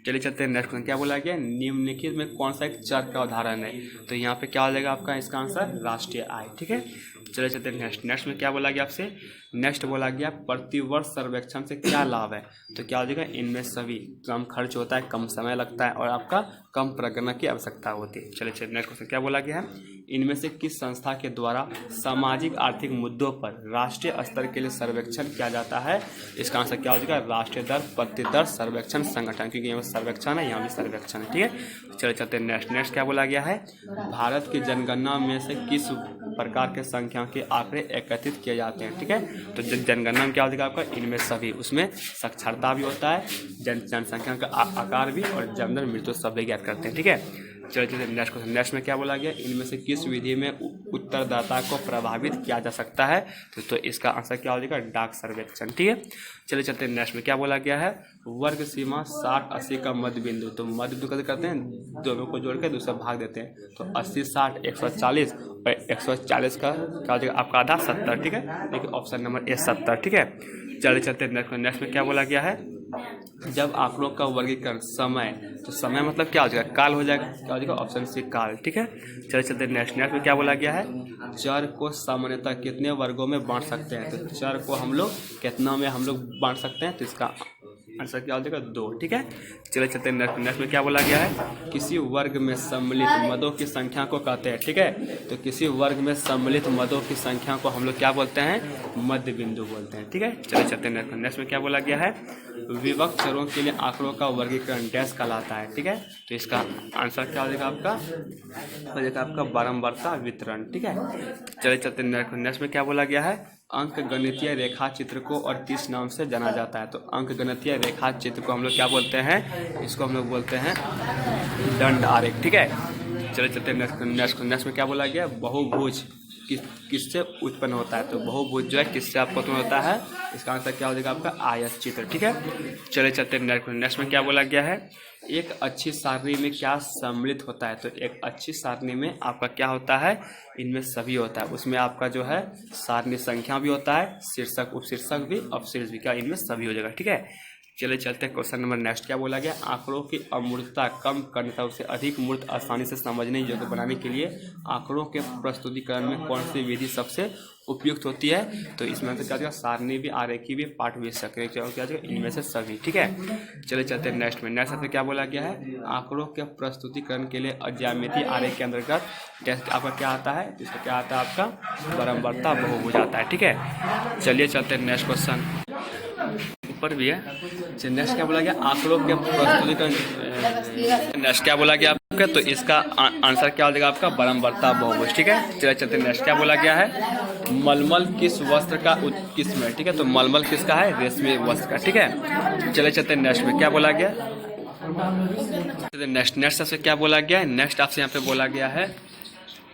चलिए चलते हैं नेक्स्ट क्वेश्चन। क्या बोला गया, निम्नलिखित में कौन सा एक चर का उदाहरण है। तो यहाँ पे क्या हो जाएगा आपका इसका आंसर, राष्ट्रीय आय, ठीक है। चलिए चलते हैं नेक्स्ट में क्या बोला गया आपसे, नेक्स्ट बोला गया प्रतिवर्ष सर्वेक्षण से क्या लाभ है। तो क्या हो जाएगा, इनमें सभी कम खर्च होता है, कम समय लगता है और आपका कम प्रगणना की आवश्यकता होती है। चलिए नेक्स्ट क्वेश्चन क्या बोला गया है, इनमें से किस संस्था के द्वारा सामाजिक आर्थिक मुद्दों पर राष्ट्रीय स्तर के लिए सर्वेक्षण किया जाता है। इसका आंसर क्या हो जाएगा, राष्ट्रीय दर प्रतिदर सर्वेक्षण संगठन, क्योंकि यहाँ सर्वेक्षण है, यहाँ भी सर्वेक्षण है, ठीक है। चलिए चलते हैं नेक्स्ट क्या बोला गया है, भारत की जनगणना में से किस प्रकार के संख्या के आंकड़े एकत्रित किए जाते हैं, ठीक है। तो जनगणना में क्या होगा आपका, इनमें सभी, उसमें साक्षरता भी होता है, जनसंख्या का आकार भी और जन्म मृत्यु सब ज्ञात करते हैं, ठीक है। चलिए चलिए नेक्स्ट क्वेश्चन। नेक्स्ट में क्या बोला गया, इनमें से किस विधि में उत्तरदाता को प्रभावित किया जा सकता है, तो इसका आंसर क्या हो जाएगा, डाक सर्वेक्षण। ठीक है, चलिए चलते हैं नेक्स्ट में। क्या बोला गया है, वर्ग सीमा 60-80 का मध्य बिंदु। तो मध्य बिंदु कैसे करते हैं, दोनों को जोड़ के दूसरा भाग देते हैं। तो 80 60 140 और 140 का क्या हो जाएगा आपका आधा 70। ठीक है, देखिए ऑप्शन नंबर ए 70। ठीक है, चलिए चलते हैं नेक्स्ट में। क्या बोला गया है, जब आंकड़ों का वर्गीकरण समय, तो समय मतलब क्या हो जाएगा, काल हो जाएगा। क्या हो जाएगा, ऑप्शन सी काल। ठीक है, चलिए चलते हैं नेक्स्ट में। क्या बोला गया है, चर को सामान्यतः कितने वर्गों में बांट सकते हैं। तो चर को हम लोग कितना में हम लोग बांट सकते हैं, तो इसका आंसर क्या हो जाएगा, 2। ठीक है, चलिए चलते हैं नेक्स्ट में। क्या बोला गया है, किसी वर्ग में सम्मिलित मदों की संख्या को कहते हैं। ठीक है, तो किसी वर्ग में सम्मिलित मदों की संख्या को हम लोग क्या बोलते हैं, मध्य बिंदु बोलते हैं। ठीक है, चलिए चलते हैं नेक्स्ट में। क्या बोला गया है, विभक्त चरों के लिए आंकड़ों का वर्गीकरण डैश कहलाता है। ठीक है, तो इसका आंसर क्या हो जाएगा आपका, हो जाएगा आपका बारंबारता वितरण। ठीक है, चलिए चलते हैं नेक्स्ट में। क्या बोला गया है, अंक गणितीय रेखा चित्र को और किस नाम से जाना जाता है। तो अंक गणितीय रेखा चित्र को हम लोग क्या बोलते हैं, इसको हम लोग बोलते हैं दंड आरेख। ठीक है, चलिए चलते हैं नेक्स्ट में। क्या बोला गया, बहुभुज किससे उत्पन्न होता है। तो बहुभुज जो है किससे आपको उत्पन्न होता है, इसका आंसर क्या हो जाएगा आपका आयत चित्र। ठीक है, चलिए चलते हैं नेक्स्ट में। क्या बोला गया है, एक अच्छी सारणी में क्या सम्मिलित होता है। तो एक अच्छी सारणी में आपका क्या होता है, इनमें सभी होता है। उसमें आपका जो है सारणी संख्या भी होता है, शीर्षक उपशीर्षक भी अपशीर्ष भी, क्या इनमें सभी हो जाएगा। ठीक है, चलिए चलते हैं क्वेश्चन नंबर नेक्स्ट। क्या बोला गया, आंकड़ों की अमूर्तता कम करने तथा उसे अधिक मूर्त आसानी से समझने योग्य बनाने के लिए आंकड़ों के प्रस्तुतिकरण में कौन सी विधि सबसे उपयुक्त होती है। तो इसमें से क्या जाएगा, सारणी भी, आरेखी भी, पाठ भी, सक्रिय क्या जाएगा, इनमें से सभी। ठीक है, चलिए चलते हैं नेक्स्ट में क्या बोला गया है, आंकड़ों के प्रस्तुतिकरण के लिए ज्यामितीय आरेख के अंतर्गत टेस्ट आपका क्या आता है, इसका क्या आता है आपका बारंबारता बहुभुज आता है। ठीक है, चलिए चलते हैं नेक्स्ट क्वेश्चन, ऊपर भी है। नेक्स्ट क्या बोला गया, आंकड़ों के प्रस्तुतिकरण, नेक्स्ट क्या बोला गया आपका, तो इसका आंसर क्या हो जाएगा आपका बारंबारता बहुभुज। ठीक है, चलिए चलते हैं नेक्स्ट। क्या बोला गया है, मलमल किस वस्त्र का किस्म है। ठीक है, तो मलमल किसका है, रेशमी वस्त्र का। ठीक है, चलिए चलते हैं नेक्स्ट में। क्या बोला गया, नेक्स्ट से क्या बोला गया है, नेक्स्ट आपसे यहाँ पे बोला गया है,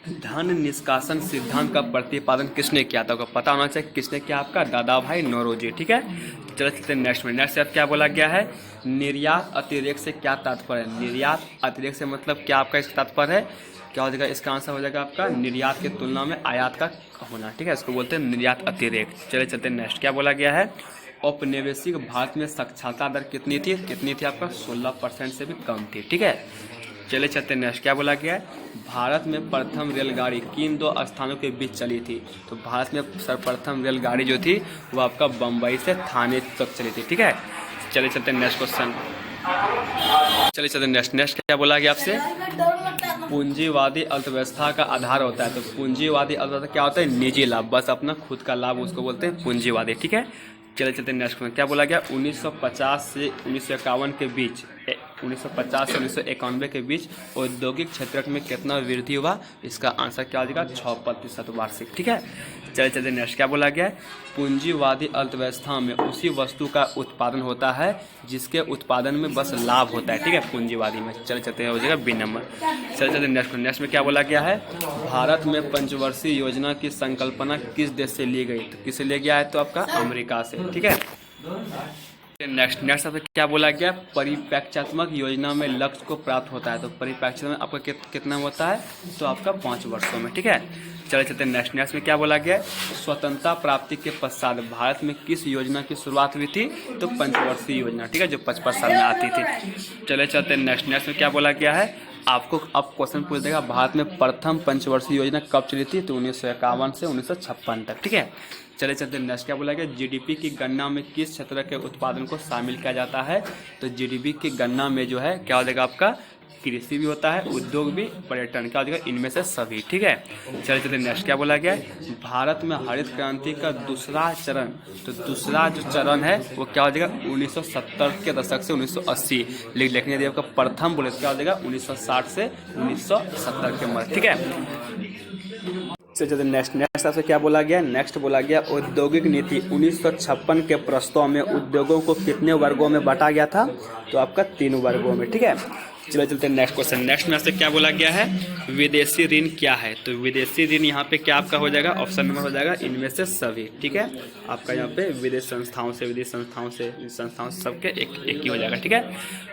धन निष्कासन सिद्धांत का प्रतिपादन किसने किया था। पता होना चाहिए किसने किया, आपका दादा भाई नौरोजी। ठीक है, चलिए चलते हैं नेक्स्ट में। नेक्स्ट अब क्या बोला गया है, निर्यात अतिरेक से क्या तात्पर्य है। निर्यात अतिरेक से मतलब क्या आपका इसका तात्पर्य है, क्या हो जाएगा, इसका आंसर हो जाएगा आपका निर्यात की तुलना में आयात का होना। ठीक है, इसको बोलते हैं निर्यात अतिरेक। चलिए चलते हैं नेक्स्ट। क्या बोला गया है, औपनिवेशिक भारत में साक्षरता दर कितनी थी आपका 16% से भी कम थी। ठीक है, चले चलते नेक्स्ट। क्या बोला गया है, भारत में प्रथम रेलगाड़ी किन 2 स्थानों के बीच चली थी। तो भारत में सर्वप्रथम रेलगाड़ी जो थी वो आपका बम्बई से थाने तक चली थी। ठीक है, चले चलते नेक्स्ट क्वेश्चन, चलिए चलते नेक्स्ट क्या बोला गया आपसे, पूंजीवादी अर्थव्यवस्था का आधार होता है। तो पूंजीवादी अर्थव्यवस्था क्या होता है, निजी लाभ, बस अपना खुद का लाभ, उसको बोलते हैं पूंजीवादी। ठीक है, चले चलते नेक्स्ट में। क्या बोला गया, 1950 से 1951 के बीच, 1950 से 1991 के बीच औद्योगिक क्षेत्र में कितना वृद्धि हुआ। इसका आंसर क्या हो जाएगा, 6% वार्षिक। ठीक है, चले चलते नेक्स्ट। क्या बोला गया है, पूंजीवादी अर्थव्यवस्था में उसी वस्तु का उत्पादन होता है जिसके उत्पादन में बस लाभ होता है। ठीक है, पूंजीवादी में। चले चलते हो जाएगा बी नंबर। चले चलते नेक्स्ट में। क्या बोला गया है, भारत में पंचवर्षीय योजना की संकल्पना किस देश से ली गई। तो किससे लिया गया है, तो आपका अमेरिका से। ठीक है, नेक्स्ट अब क्या बोला गया, परिप्रेक्ष्यात्मक योजना में लक्ष्य को प्राप्त होता है। तो परिप्रेक्ष्य में आपका कितना होता है, तो आपका 5 वर्षों में। ठीक है, चले चलते नेक्स्ट में। क्या बोला गया, स्वतंत्रता प्राप्ति के पश्चात भारत में किस योजना की शुरुआत हुई थी। तो पंचवर्षीय योजना। ठीक है, जो 55 साल में आती थी। चले चलते नेक्स्ट में। क्या बोला गया है, आपको अब क्वेश्चन पूछ देगा, भारत में प्रथम पंचवर्षीय योजना कब चली थी। तो 1951 से 1956 तक। ठीक है, चले चलते नेक्स्ट। क्या बोला गया, जीडीपी की गणना में किस क्षेत्र के उत्पादन को शामिल किया जाता है। तो जीडीपी की गणना में जो है क्या हो जाएगा आपका, कृषि भी होता है, उद्योग भी, पर्यटन, क्या हो जाएगा, इनमें से सभी। ठीक है, चले चलते नेक्स्ट। क्या बोला गया, भारत में हरित क्रांति का दूसरा चरण, तो दूसरा जो चरण है वो क्या हो जाएगा 1970 के दशक से 1980 लिखने दिया। प्रथम बोले क्या हो जाएगा 1960 से 1970 के मध्य। ठीक है, चलिए नेक्स्ट आपसे क्या बोला गया, नेक्स्ट बोला गया औद्योगिक नीति 1956 के प्रस्ताव में उद्योगों को कितने वर्गों में बांटा गया था। तो आपका 3 वर्गों में। ठीक है, चलो चलते हैं नेक्स्ट क्वेश्चन। नेक्स्ट में आपसे क्या बोला गया है, विदेशी ऋण क्या है। तो विदेशी ऋण यहाँ पे क्या आपका हो जाएगा, ऑप्शन नंबर हो जाएगा इनमें से सभी। ठीक है, आपका यहाँ पे विदेश संस्थाओं से सबके एक ही हो जाएगा। ठीक है,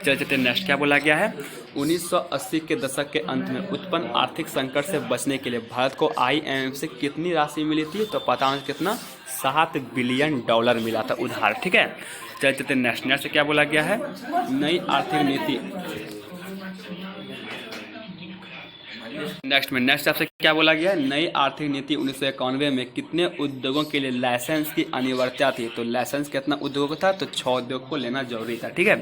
चलो चलते हैं नेक्स्ट। क्या बोला गया है, 1980 के दशक के अंत में उत्पन्न आर्थिक संकट से बचने के लिए भारत को IMF से कितनी राशि मिली थी। तो पता है कितना, $7 बिलियन मिला था उधार। ठीक है, चलो चलते हैं नेक्स्ट। नेक्स्ट से क्या बोला गया है, नई आर्थिक नीति। नेक्स्ट आपसे क्या बोला गया है, नई आर्थिक नीति 1991 में कितने उद्योगों के लिए लाइसेंस की अनिवार्यता थी। तो लाइसेंस कितना उद्योगों का था, तो 6 उद्योग को लेना जरूरी था। ठीक है,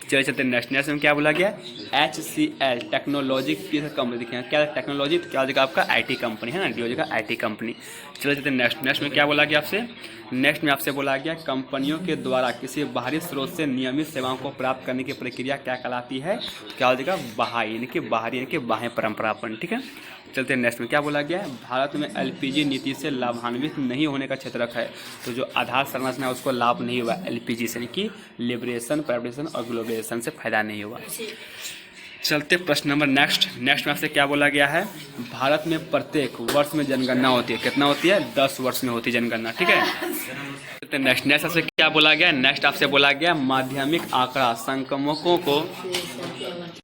चलिए चलते नेक्स्ट में क्या बोला गया, HCL टेक्नोलॉजी की कंपनी दिखे, क्या टेक्नोलॉजी, क्या हो जाएगा आपका IT कंपनी है ना, डी हो जाएगा IT कंपनी। चलिए चलते नेक्स्ट में क्या बोला गया आपसे, नेक्स्ट में आपसे बोला गया कंपनियों के द्वारा किसी बाहरी स्रोत से नियमित सेवाओं को प्राप्त करने की प्रक्रिया क्या कहलाती है। क्या हो जाएगा, बाह्य यानी कि बाहरी यानी कि बाह्य परंपरापन। ठीक है, चलते हैं नेक्स्ट में क्या बोला गया है, भारत में LPG नीति से लाभान्वित नहीं होने का क्षेत्रक है। तो जो आधार संरचना है उसको लाभ नहीं हुआ LPG से, यानी कि लिबरेशन, प्राइवेटाइजेशन और ग्लोबलाइजेशन से फायदा नहीं हुआ। चलते प्रश्न नंबर नेक्स्ट में आपसे क्या बोला गया है, भारत में प्रत्येक वर्ष में जनगणना होती है, कितना होती है, 10 वर्ष में होती है जनगणना। ठीक है, नेक्स्ट आपसे क्या बोला गया, नेक्स्ट आपसे बोला गया माध्यमिक आंकड़ा संक्रमकों को।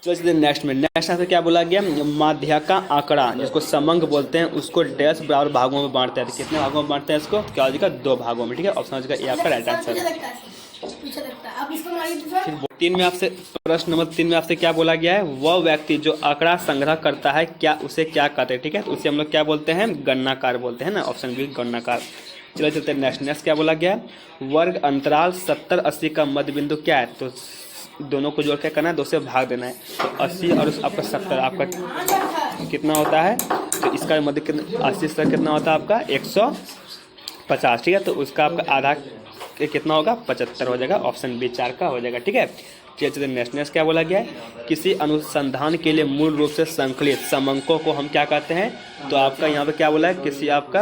नेक्स्ट आपसे क्या बोला गया, माध्यिका आंकड़ा जिसको समंक बोलते हैं उसको डैश बराबर भागों में बांटते हैं। तो कितने भागों में बांटते हैं इसको, क्या हो जाएगा, 2 भागों में। ठीक है, ऑप्शन हो जाएगा ए आपका राइट आंसर। प्रश्न नंबर 3 में आपसे क्या बोला गया है, वह व्यक्ति जो आंकड़ा संग्रह करता है क्या उसे क्या कहते हैं। ठीक है, तो उसे हम लोग क्या बोलते हैं, गणनाकार बोलते हैं ना, ऑप्शन बी गणनाकार। चलो चलते हैं नेक्स्ट क्या बोला गया है, वर्ग अंतराल 70-80 का मध्य बिंदु क्या है। तो दोनों को जोड़ के करना है, 2 से भाग देना है। तो 80 और आपका 70 आपका कितना होता है, तो इसका मध्य कितना, 80 से कितना होता है आपका 150। ठीक है, तो उसका आपका आधा कितना होगा, 75 हो जाएगा, ऑप्शन बी 4 का हो जाएगा। ठीक है, चलिए नेक्स्ट क्या बोला गया है, किसी अनुसंधान के लिए मूल रूप से संकलित समंकों को हम क्या कहते हैं। तो आपका यहाँ पे क्या बोला है, किसी आपका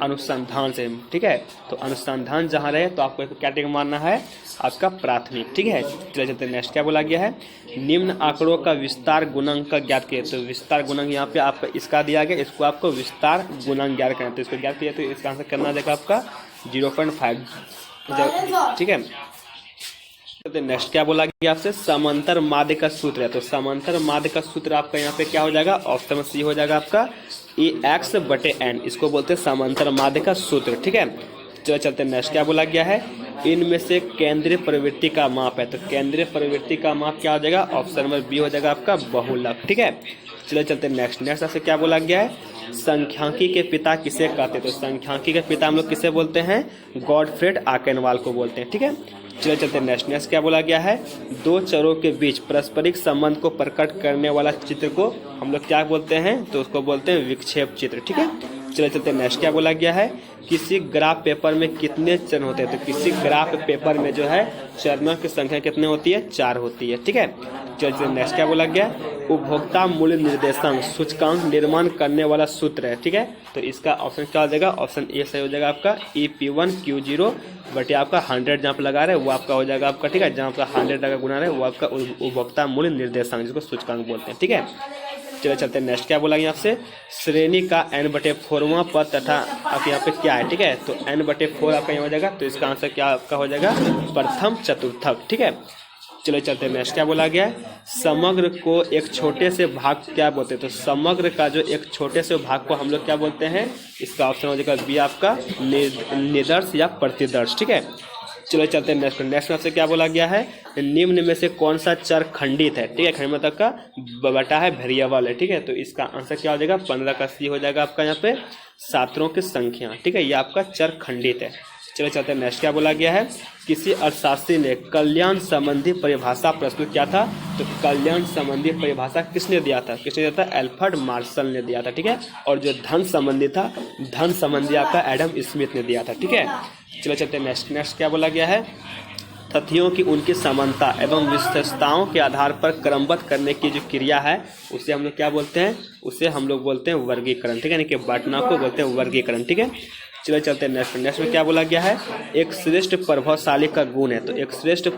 अनुसंधान से। ठीक है, तो अनुसंधान जहाँ रहे तो आपको क्या टिक मानना है, आपका प्राथमिक। ठीक है, चलिए चलते नेक्स्ट क्या बोला गया है, निम्न आंकड़ों का विस्तार गुणांक का ज्ञात किया। तो विस्तार गुणांक यहाँ पे आपका इसका दिया गया, इसको आपको विस्तार गुणांक ज्ञात करना है। तो इसको ज्ञात किया तो इसका आंसर करना देगा आपका 0.5। ठीक है, नेक्स्ट क्या बोला गया आपसे, समांतर माध्य का सूत्र है। तो समांतर माध्य का सूत्र आपका यहाँ पे क्या हो जाएगा, ऑप्शन सी हो जाएगा आपका AX/N, इसको बोलते हैं समांतर माध्य का सूत्र। ठीक है, चलो चलते हैं नेक्स्ट क्या बोला गया है, इनमें से केंद्रीय प्रवृत्ति का माप है। तो केंद्रीय प्रवृत्ति का माप क्या हो जाएगा, ऑप्शन नंबर बी हो जाएगा आपका बहुलक। ठीक है, चलो चलते हैं नेक्स्ट आपसे क्या बोला गया है, संख्यांकी के पिता किसे कहते हैं। तो संख्यांकी के पिता हम लोग किसे बोलते हैं, गॉडफ्रेड आकेनवाल को बोलते हैं। ठीक है, चलो चलते हैं नेक्स्ट क्या बोला गया है, 2 चरों के बीच पारस्परिक संबंध को प्रकट करने वाला चित्र को हम लोग क्या बोलते हैं, तो उसको बोलते हैं विक्षेप चित्र। ठीक है, चलो चलते हैं नेक्स्ट क्या बोला गया है, किसी ग्राफ पेपर में कितने चरण होते हैं। तो किसी ग्राफ पेपर में जो है चरणों की संख्या कितने होती है, 4 होती है। ठीक है, चलो नेक्स्ट क्या बोला गया, उपभोक्ता मूल्य निर्देशांक सूचकांक निर्माण करने वाला सूत्र है। ठीक है, तो इसका ऑप्शन क्या हो जाएगा, ऑप्शन ए सही हो जाएगा आपका EP1Q0 बटे आपका 100 जहाँ पे लगा रहे हैं वो आपका हो जाएगा आपका। ठीक है, जहाँ आपका 100 लगा गुना रहे वो आपका उपभोक्ता मूल्य निर्देशांक जिसको सूचकांक बोलते हैं। ठीक है, चलो चलते हैं नेक्स्ट क्या बोला गया आपसे, श्रेणी का n/4वां पद तथा आपके यहाँ पे क्या है। ठीक है, तो n/4 आपका यहाँ हो जाएगा, तो इसका आंसर क्या आपका हो जाएगा, प्रथम चतुर्थक। ठीक है, चलो चलते हैं नेक्स्ट क्या बोला गया है, समग्र को एक छोटे से भाग क्या बोलते हैं। तो समग्र का जो एक छोटे से भाग को हम लोग क्या बोलते हैं, इसका ऑप्शन हो जाएगा बी आपका निदर्श या प्रतिदर्श। ठीक है, चलो चलते हैं नेक्स्ट में आपसे क्या बोला गया है, निम्न में से कौन सा चर खंडित है। ठीक है, खंड मतलब का बटा है, वेरिएबल है। ठीक है, तो इसका आंसर क्या हो जाएगा, 15 का सी हो जाएगा आपका यहाँ पे छात्रों की संख्या। ठीक है, ये आपका चर खंडित है। चलो चलते हैं नेक्स्ट क्या बोला गया है, किसी अर्थशास्त्री ने कल्याण संबंधी परिभाषा प्रस्तुत किया था। तो कल्याण संबंधी परिभाषा किसने दिया था, एल्फ्रेड मार्शल ने दिया था। ठीक है, और जो धन संबंधी था, धन संबंधी आपका एडम स्मिथ ने दिया था। ठीक है, चलो चलते हैं नेक्स्ट क्या बोला गया है, तथ्यों की उनकी समानता एवं विशेषताओं के आधार पर क्रमबद्ध करने की जो क्रिया है उसे हम लोग क्या बोलते हैं, उसे हम लोग बोलते हैं वर्गीकरण। ठीक है, यानी कि बांटना को बोलते हैं वर्गीकरण। ठीक है, चलो चलते हैं नेक्स्ट में क्या बोला गया है, एक श्रेष्ठ प्रभावशाली का गुण है। तो एक श्रेष्ठ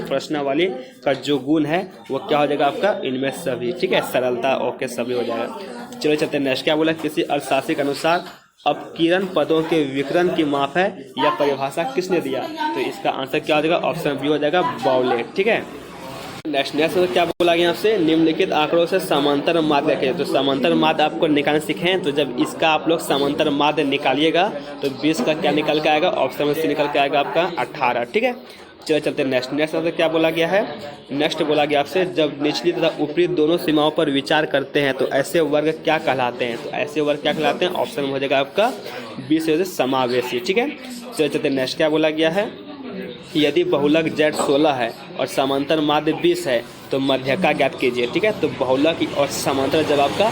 प्रश्नावली का जो गुण है वो क्या हो जाएगा आपका, इनमें सभी, ठीक है, सरलता, ओके, सभी हो जाएगा। चलो चलते हैं नेक्स्ट, क्या बोला, किसी अर्थशास्त्री के अनुसार अपकिरण पदों के विकर्ण की माप है, यह परिभाषा किसने दिया। तो इसका आंसर क्या हो जाएगा, ऑप्शन बी हो जाएगा, बाउलेट, ठीक है। नेक्स्ट में क्या बोला गया आपसे, निम्नलिखित आंकड़ों से समांतर माध्य रखें। तो समांतर माध्य आपको निकालना सीखे हैं, तो जब इसका आप लोग समांतर माध्य निकालिएगा तो 20 का क्या निकल के आएगा, ऑप्शन में से निकल के आएगा आपका 18, ठीक है। चलो चलते हैं नेक्स्ट में क्या बोला गया है, नेक्स्ट बोला गया आपसे, जब निचली तथा ऊपरी दोनों सीमाओं पर विचार करते हैं तो ऐसे वर्ग क्या कहलाते हैं। तो ऐसे वर्ग क्या कहलाते हैं, ऑप्शन में हो जाएगा आपका 20 समावेशी, ठीक है। चलो चलते हैं नेक्स्ट, क्या बोला गया है, यदि बहुलक Z 16 है और समांतर माध्य 20 है तो मध्य का ज्ञात कीजिए, ठीक है। तो बहुलक और समांतर जब आपका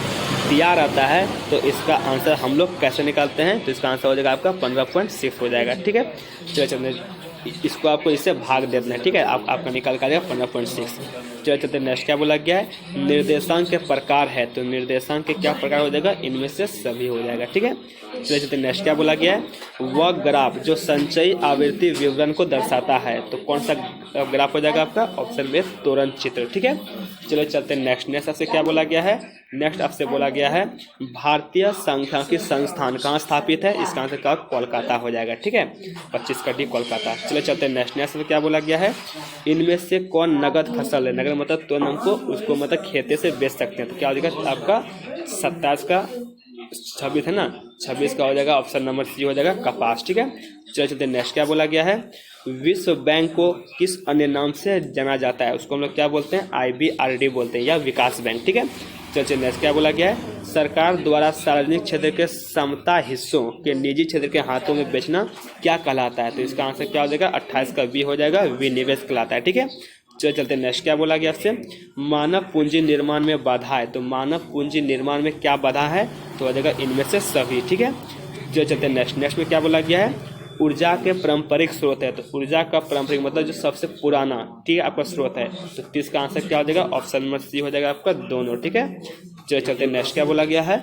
दिया रहता है तो इसका आंसर हम लोग कैसे निकालते हैं, तो इसका आंसर हो जाएगा आपका 15.6 हो जाएगा, ठीक है। चलो चलते, इसको आपको इससे भाग देना है, ठीक है, आपका निकाल कर जाएगा 15.6। चलो चलते नेक्स्ट, क्या बोला गया है, निर्देशांक के प्रकार है। तो निर्देशांक के क्या प्रकार हो जाएगा, इनमें से सभी हो जाएगा, ठीक है। चलो चलते नेक्स्ट, क्या बोला गया है, वह ग्राफ जो संचयी आवृत्ति विवरण को दर्शाता है। तो कौन सा ग्राफ हो जाएगा आपका, ऑप्शन में त्वरण चित्र, ठीक है। चलो चलते नेक्स्ट आपसे क्या बोला गया है, नेक्स्ट आपसे बोला गया है भारतीय सांख्यिकी संस्थान कहाँ स्थापित है। इसका आंसर का कोलकाता हो जाएगा, ठीक है, 25 कटी कोलकाता। चलो चलते नेक्स्ट क्या बोला गया है, इनमें से कौन नगद फसल है, नगद मतलब तो हमको उसको मतलब खेते से बेच सकते हैं। तो क्या हो जाएगा आपका 27 का 26 है ना, 26 का हो जाएगा ऑप्शन नंबर सी हो जाएगा कपास, ठीक है। चलो चलते नेक्स्ट, क्या बोला गया है, विश्व बैंक को किस अन्य नाम से जाना जाता है। उसको हम लोग क्या बोलते हैं, IBRD बोलते हैं या विकास बैंक, ठीक है। चलो नेक्स्ट, क्या बोला गया है, सरकार द्वारा सार्वजनिक क्षेत्र के समता हिस्सों के निजी क्षेत्र के हाथों में बेचना क्या कहलाता है। तो इसका आंसर क्या हो जाएगा, 28 का बी हो जाएगा, विनिवेश कहलाता है, ठीक है। चलो चलते नेक्स्ट, क्या बोला गया आपसे, मानव पूंजी निर्माण में बाधा है। तो मानव पूंजी निर्माण में क्या बाधा है, तो हो जाएगा इनमें से सभी, ठीक है। चलो चलते नेक्स्ट में क्या बोला गया है, ऊर्जा के पारंपरिक स्रोत है। तो ऊर्जा का पारंपरिक मतलब जो सबसे पुराना, ठीक है, आपका स्रोत है। तो इसका आंसर क्या हो जाएगा, ऑप्शन नंबर सी हो जाएगा आपका दोनों, ठीक है। चलो चलते नेक्स्ट, क्या बोला गया है,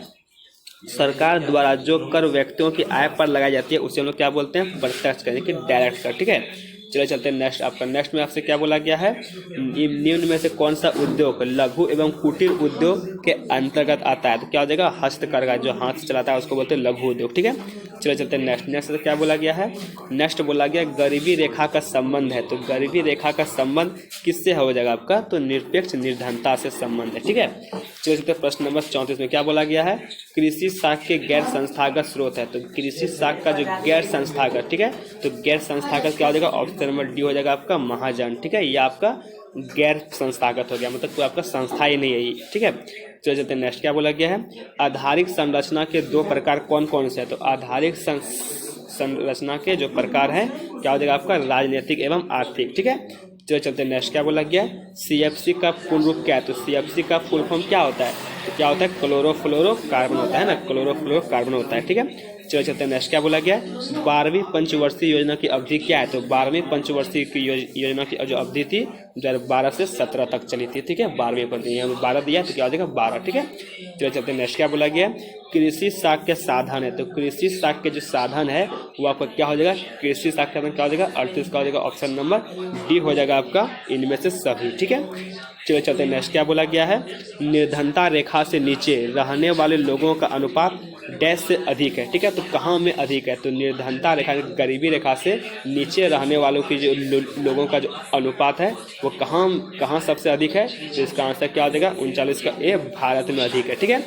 सरकार द्वारा जो कर व्यक्तियों की आय पर लगाई जाती है उसे हम लोग क्या बोलते हैं, प्रत्यक्ष कर, यानी कि डायरेक्ट कर, ठीक है। चलो चलते हैं नेक्स्ट, आपका नेक्स्ट में आपसे क्या बोला गया है, निम्न में से कौन सा उद्योग लघु एवं कुटीर उद्योग के अंतर्गत आता है। तो क्या हो जाएगा, हस्तकरघा, जो हाथ से चलाता है उसको बोलते हैं लघु उद्योग, ठीक है। चलो चलते हैं नेक्स्ट क्या बोला गया है, नेक्स्ट बोला गया गरीबी रेखा का संबंध है। तो गरीबी रेखा का संबंध किससे हो जाएगा आपका, तो निरपेक्ष निर्धनता से संबंध है, ठीक है। चलो चलते प्रश्न नंबर 34 में क्या बोला गया है, कृषि साख के गैर संस्थागत स्रोत है। तो कृषि साख का जो गैर संस्थागत, ठीक है, तो गैर संस्थागत क्या हो जाएगा, ऑप्शन नंबर डी हो जाएगा आपका महाजन, ठीक है। ये आपका गैर संस्थागत हो गया, मतलब कोई आपका संस्था ही नहीं है ये, ठीक है। चलो चलते नेक्स्ट, क्या बोला गया है, आधारिक संरचना के दो प्रकार कौन कौन से हैं। तो आधारिक संरचना के जो प्रकार हैं क्या हो जाएगा आपका, राजनीतिक एवं आर्थिक, ठीक है। चलो चलते नेक्स्ट, क्या बोला गया, CFC का पूर्ण रूप क्या है। तो CFC का फुल फॉर्म क्या होता है, तो क्या होता है, क्लोरोफ्लोरो कार्बन होता है ना, क्लोरोफ्लोरो कार्बन होता है, ठीक है। चलो चलते नेक्स्ट, क्या बोला गया, 12वीं पंचवर्षीय योजना की अवधि क्या है। तो 12वीं पंचवर्षीय की योजना की जो अवधि थी 2012 से 17 तक चली थी, ठीक है। 12वीं पर 12 दिया तो क्या हो जाएगा 12, ठीक है। चलो चलते नेक्स्ट, क्या बोला गया, कृषि साख के साधन है। तो कृषि साख के जो साधन है वो आपका क्या हो जाएगा, कृषि साख का क्या हो जाएगा, 38 का हो जाएगा, ऑप्शन नंबर डी हो जाएगा आपका इनमें से सभी, ठीक है। चलो चलते नेक्स्ट, क्या बोला गया है, निर्धनता रेखा से नीचे रहने वाले लोगों का अनुपात डैश से अधिक है, ठीक है। तो कहाँ में अधिक है, तो निर्धनता रेखा, गरीबी रेखा से नीचे रहने वालों की जो लोगों का जो अनुपात है वो कहाँ सबसे अधिक है। तो इसका आंसर क्या हो जाएगा, 39 का ए, भारत में अधिक है, ठीक है।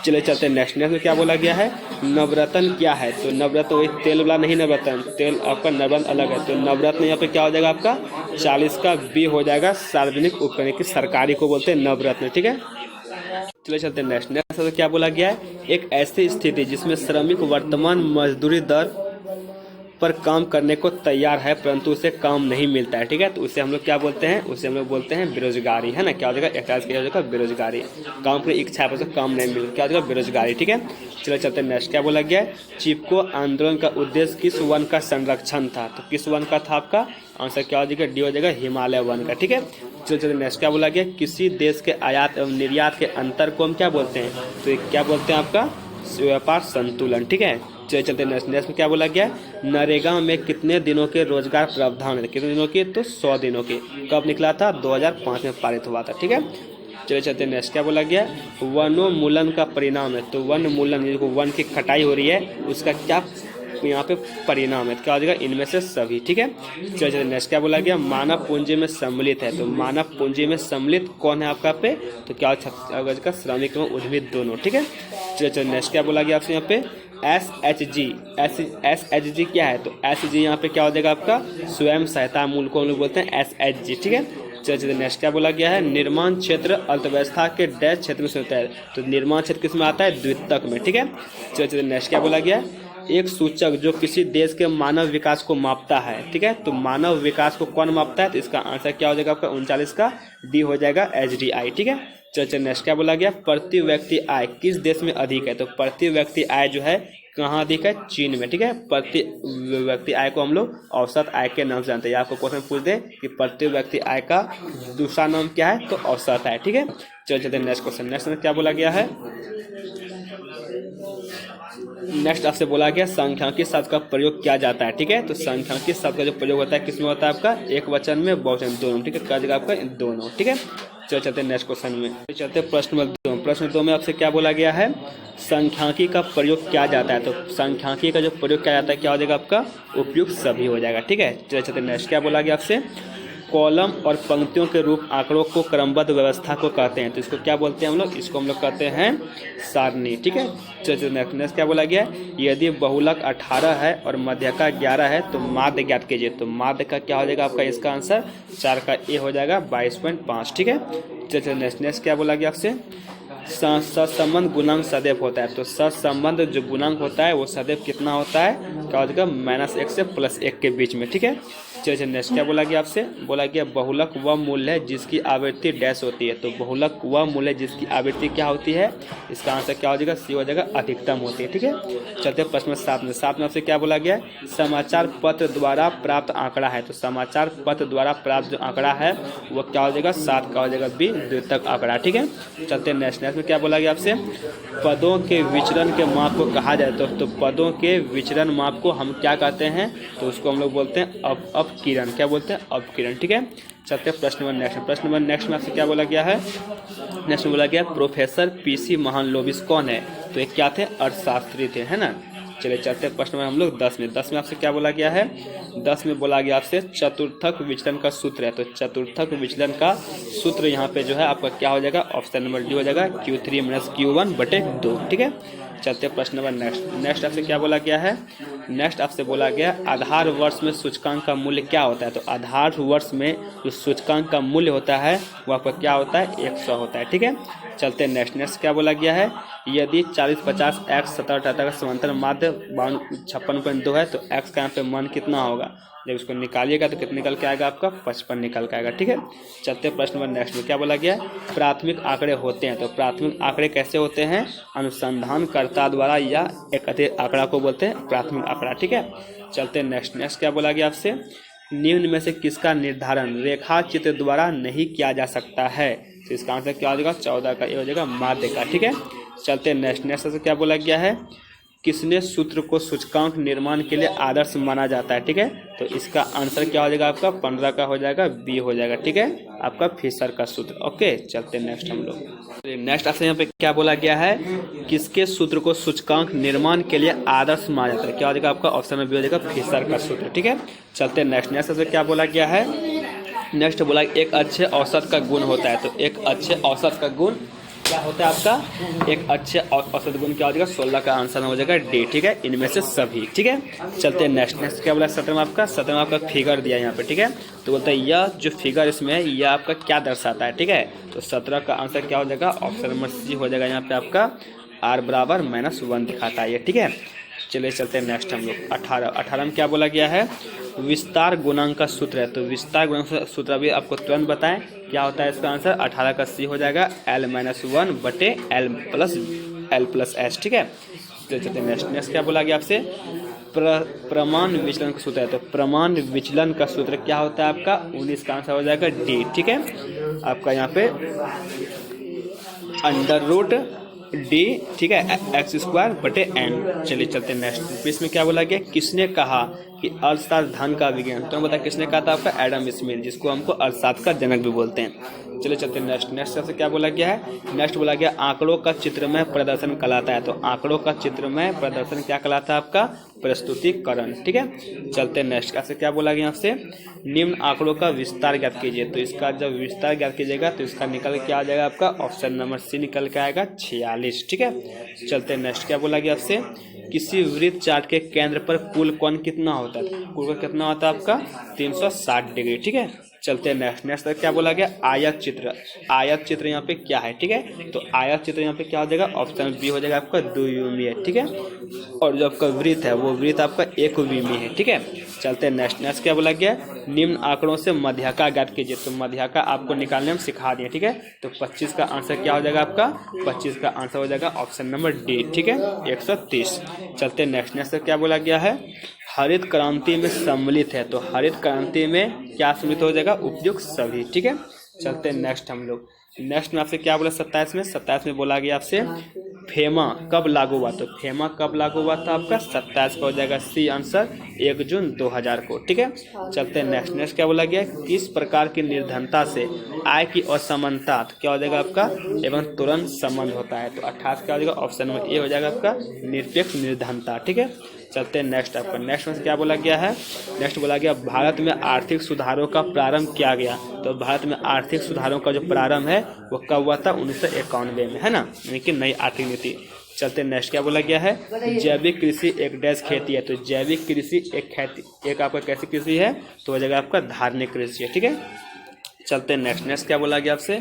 चले चलते नेक्स्ट में क्या बोला गया है, नवरत्न क्या है। तो नवरत्न वही तेल वाला नहीं, नवरत्न तेल आपका नवरत्न अलग है। तो नवरत्न यहाँ पे क्या हो जाएगा आपका 40 का बी हो जाएगा, सार्वजनिक उपकरण की सरकारी को बोलते हैं नवरत्न, ठीक है। चले चलते नेक्स्ट क्या बोला गया है, एक ऐसी स्थिति जिसमें श्रमिक वर्तमान मजदूरी दर पर काम करने को तैयार है परंतु उसे काम नहीं मिलता है, ठीक है। तो उसे हम लोग क्या बोलते हैं, उसे हम लोग बोलते हैं बेरोजगारी, है ना। क्या हो जाएगा 41 क्या हो जाएगा बेरोजगारी, काम की इच्छा पर काम नहीं मिल, क्या हो जाएगा बेरोजगारी, ठीक है। चलो चलते नेक्स्ट, क्या बोला गया है, चिपको आंदोलन का उद्देश्य किस वन का संरक्षण था। तो किस वन का था आपका आंसर क्या हो जाएगा, डी हो जाएगा हिमालय वन का, ठीक है। चलो चलो नेक्स्ट, क्या बोला गया, किसी देश के आयात एवं निर्यात के अंतर को हम क्या बोलते हैं, तो क्या बोलते हैं आपका व्यापार संतुलन, ठीक है। चलिए चलते नेक्स्ट में क्या बोला गया है, नरेगा में कितने दिनों के रोजगार प्रावधान है, कितने दिनों के, तो 100 दिनों के। कब निकला था, 2005 में पारित हुआ था, ठीक है। चलिए चलते नेक्स्ट क्या बोला गया, वनोन्मूलन का परिणाम है, तो वनोन्मूलन वन की कटाई हो रही है उसका क्या यहाँ पे परिणाम है, क्या हो जाएगा, इनमें से सभी, ठीक है। चलिए चलिए नेक्स्ट क्या बोला गया, मानव पूंजी में सम्मिलित है, तो मानव पूंजी में सम्मिलित कौन है आपका पे, तो क्या का श्रमिक एवं उद्यमी दोनों, ठीक है। चलिए चलिए नेक्स्ट क्या बोला गया आपसे यहाँ पे, SHG क्या है, तो SHG यहाँ पे क्या हो जाएगा आपका स्वयं सहायता मूल को हम लोग बोलते हैं SHG, ठीक है। चलिए नेक्स्ट क्या बोला गया है, निर्माण क्षेत्र अर्थव्यवस्था के डैश क्षेत्र में से होता है, तो निर्माण क्षेत्र किस में आता है, द्वितक में, ठीक है। चलिए नेक्स्ट क्या बोला गया है, एक सूचक जो किसी देश के मानव विकास को मापता है, ठीक है, तो मानव विकास को कौन मापता है, तो इसका आंसर क्या हो जाएगा आपका 39 का डी हो जाएगा HDI, ठीक है। चलिए नेक्स्ट क्या बोला गया, प्रति व्यक्ति आय किस देश में अधिक है, तो प्रति व्यक्ति आय जो है कहाँ अधिक है, चीन में, ठीक है। प्रति व्यक्ति आय को हम लोग औसत आय के नाम से जानते हैं, आपको क्वेश्चन पूछ दे कि प्रति व्यक्ति आय का दूसरा नाम क्या है, तो औसत आय, ठीक है। चलिए चलते नेक्स्ट क्वेश्चन, नेक्स्ट में क्या बोला गया है, नेक्स्ट आपसे बोला गया सांख्यिकी शब्द का प्रयोग किया जाता है, ठीक है, तो सांख्यिकी शब्द का जो प्रयोग होता है किसमें होता है आपका, एक वचन में, बहुवचन दोनों, ठीक है, क्या जगह आपका दोनों, ठीक है। चलो चलते नेक्स्ट क्वेश्चन में, चलते प्रश्न नंबर 2। प्रश्न 2 में आपसे क्या बोला गया है, सांख्यिकी का प्रयोग किया जाता है, तो सांख्यिकी का जो प्रयोग किया जाता है क्या हो जाएगा आपका उपयुक्त सभी हो जाएगा, ठीक है। चलो चलते नेक्स्ट क्या बोला गया आपसे, कॉलम और पंक्तियों के रूप आंकड़ों को क्रमबद्ध व्यवस्था को कहते हैं, तो इसको क्या बोलते हैं हम लोग, इसको हम लोग कहते हैं सारणी, ठीक है। चलिए नेक्स्ट क्या बोला गया, यदि बहुलक 18 है और मध्यका 11 है तो माध्य ज्ञात कीजिए, तो माध्य का क्या हो जाएगा आपका, इसका आंसर 4 का ए हो जाएगा 22.5, ठीक है। चलिए नेक्स्ट क्या बोला गया आपसे, सहसंबंध गुणांक सदैव होता है, तो सहसंबंध जो गुणांक होता है वो सदैव कितना होता है, क्या हो जाएगा -1 से +1 के बीच में, ठीक है। चलिए नेक्स्ट क्या बोला गया आपसे, बोला गया बहुलक वह मूल्य है जिसकी आवृत्ति डैश होती है, तो बहुलक वह मूल्य जिसकी आवृत्ति क्या होती है, इसका आंसर क्या हो जाएगा, सी हो जाएगा अधिकतम होती है, ठीक है। चलते प्रश्न 7 में, 7 में आपसे क्या बोला गया, समाचार पत्र द्वारा प्राप्त आंकड़ा है, तो समाचार पत्र द्वारा प्राप्त जो आंकड़ा है वो क्या हो जाएगा 7 का हो जाएगा बी, द्वितक आंकड़ा, ठीक है। चलते नेक्स्ट में क्या बोला गया आपसे, पदों के विचरण के माप को कहा जाए, तो पदों के विचरण माप को हम क्या कहते हैं, तो उसको हम लोग बोलते हैं अपकिरण, क्या बोलते हैं, अपकिरण, ठीक है। चलते प्रश्न नंबर नेक्स्ट, प्रश्न नंबर नेक्स्ट में आपसे क्या बोला गया है, नेक्स्ट में बोला गया प्रोफेसर PC महालनोबिस कौन है, तो ये क्या थे, अर्थशास्त्री थे, है ना। चलिए चलते प्रश्न में हम लोग 10 में, 10 में आपसे क्या बोला गया है, 10 में बोला गया आपसे चतुर्थक विचलन का सूत्र है, तो चतुर्थक विचलन का सूत्र यहाँ पे जो है आपका क्या हो जाएगा, ऑप्शन नंबर डी हो जाएगा Q3 - Q1/2, ठीक है। चलते प्रश्न नंबर नेक्स्ट आपसे क्या बोला गया है, नेक्स्ट आपसे बोला गया आधार वर्ष में सूचकांक का मूल्य क्या होता है, तो आधार वर्ष में जो सूचकांक का मूल्य होता है वह आपका क्या होता है, 100 होता है, ठीक है। चलते नेक्स्ट क्या बोला गया है, यदि 40, 50, x 70, 78 का समांतर माध्य 56.2 है तो x का यहाँ पे मान कितना होगा, जब इसको निकालिएगा तो कितना निकल के आएगा आपका 55 निकल के आएगा, ठीक है। चलते प्रश्न नंबर नेक्स्ट में क्या बोला गया, प्राथमिक आंकड़े होते हैं, तो प्राथमिक आंकड़े कैसे होते हैं, अनुसंधानकर्ता द्वारा या एकत्रित आंकड़ा को बोलते हैं प्राथमिक आंकड़ा, ठीक है। चलते नेक्स्ट क्या बोला गया आपसे, निम्न में से किसका निर्धारण रेखा चित्र द्वारा नहीं किया जा सकता है, तो इसका आंसर क्या हो जाएगा, 14 का ए हो जाएगा माध्य का, ठीक है। चलते नेक्स्ट से क्या बोला गया है, किसने सूत्र को सूचकांक निर्माण के लिए आदर्श माना जाता है, ठीक है, तो इसका आंसर क्या हो जाएगा आपका 15 का हो जाएगा बी हो जाएगा, ठीक है, आपका फिशर का सूत्र, ओके। चलते नेक्स्ट हम लोग, नेक्स्ट आपसे यहाँ पे क्या बोला गया है, किसके सूत्र को सूचकांक निर्माण के लिए आदर्श माना जाता है, क्या हो जाएगा आपका ऑप्शन में बी हो जाएगा फिशर का सूत्र, ठीक है। चलते नेक्स्ट आपसे क्या बोला गया है, नेक्स्ट बोला एक अच्छे औसत का गुण होता है, तो एक अच्छे औसत का गुण क्या होता है आपका, एक अच्छे औसत गुण क्या हो जाएगा, 16 का आंसर हो जाएगा डी, ठीक है, इनमें से सभी, ठीक है। चलते हैं नेक्स्ट क्या बोला, 17 में आपका फिगर दिया यहाँ पे, ठीक है, तो बोलता है यह जो फिगर इसमें है यह आपका क्या दर्शाता है, ठीक है, तो 17 का आंसर क्या हो जाएगा, ऑप्शन नंबर सी हो जाएगा, यहाँ पे आपका r बराबर -1 दिखाता है ये, ठीक है। चलिए चलते हैं नेक्स्ट हम लोग 18 में क्या बोला गया है, विस्तार गुणांक का सूत्र है, तो विस्तार गुणांक का सूत्र अभी आपको तुरंत बताएं क्या होता है, इसका आंसर 18 का सी हो जाएगा L-1/L+S, ठीक है। चलते हैं नेक्स्ट क्या बोला गया आपसे, प्रमाण विचलन का सूत्र है, तो प्रमाण विचलन का सूत्र क्या होता है आपका 19 का आंसर हो जाएगा डी, ठीक है। आपका यहाँ पे अंडर रूट डी, ठीक है, x²/n। चलिए चलते हैं नेक्स्ट। इसमें क्या बोला गया, किसने कहा कि अर्थशास्त्र धन का विज्ञान। तो हम बताया किसने कहा था आपका, एडम स्मिथ, जिसको हमको अर्थशास्त्र का जनक भी बोलते हैं। चलिए चलते हैं नेक्स्ट। नेक्स्ट सबसे क्या बोला गया है, नेक्स्ट बोला गया आंकड़ों का चित्रमय प्रदर्शन कहलाता है। तो आंकड़ों का चित्रमय प्रदर्शन क्या कहलाता है आपका, प्रस्तुतिकरण, ठीक है। चलते हैं नेक्स्ट। कैसे क्या बोला गया आपसे, निम्न आंकड़ों का विस्तार ज्ञात कीजिए। तो इसका जब विस्तार ज्ञात कीजिएगा तो इसका निकल क्या आ जाएगा आपका, ऑप्शन नंबर सी निकल के आएगा 46, ठीक है। चलते हैं नेक्स्ट। क्या बोला गया आपसे, किसी वृत्त चार्ट के केंद्र पर कुल कोण कितना होता है। कुल कोण कितना होता है आपका, 360 डिग्री, ठीक है। चलते हैं नेक्स्ट। नेक्स्ट क्या बोला गया, आयत चित्र। आयत चित्र यहाँ पे क्या है, ठीक है। तो आयत चित्र यहाँ पे क्या हो जाएगा, ऑप्शन बी हो जाएगा आपका द्विविमीय, ठीक है। और जो आपका वृत्त है वो वृत्त आपका एकविमीय है, ठीक है। चलते हैं नेक्स्ट। नेक्स्ट क्या बोला गया, निम्न आंकड़ों से मध्याका ज्ञात कीजिए। तो मध्याका आपको निकालने में सिखा दिए, ठीक है। तो 25 का आंसर क्या हो जाएगा आपका, 25 का आंसर हो जाएगा ऑप्शन नंबर डी, ठीक है, 130। चलते हैं नेक्स्ट। नेक्स्ट क्या बोला गया है, हरित क्रांति में सम्मिलित है। तो हरित क्रांति में क्या सम्मिलित हो जाएगा, उपयुक्त सभी, ठीक है। चलते हैं नेक्स्ट हम लोग। नेक्स्ट में आपसे क्या बोला, 27 में बोला गया आपसे फेमा कब लागू हुआ। तो फेमा कब लागू हुआ था आपका, 27 का हो जाएगा सी आंसर, 1 जून 2000 को, ठीक है। चलते हैं नेक्स्ट। नेक्स्ट क्या बोला गया, किस प्रकार की निर्धनता से आय की असमानता क्या हो जाएगा आपका, एवं तुरंत संबंध होता है। तो 28 क्या हो जाएगा, ऑप्शन नंबर ए हो जाएगा आपका, निरपेक्ष निर्धनता, ठीक है। चलते हैं नेक्स्ट आपका। नेक्स्ट में क्या बोला गया है, नेक्स्ट बोला गया भारत में आर्थिक सुधारों का प्रारंभ किया गया। तो भारत में आर्थिक सुधारों का जो प्रारंभ है वो कब हुआ था, 1991 में, है ना, यानी कि नई आर्थिक नीति। चलते नेक्स्ट। क्या बोला गया है, जैविक कृषि एक डैश खेती है। तो जैविक कृषि एक आपका कैसी कृषि है, तो हो जाएगा आपका धार्मिक कृषि है, ठीक है। चलते हैं नेक्स्ट। नेक्स्ट क्या बोला गया आपसे,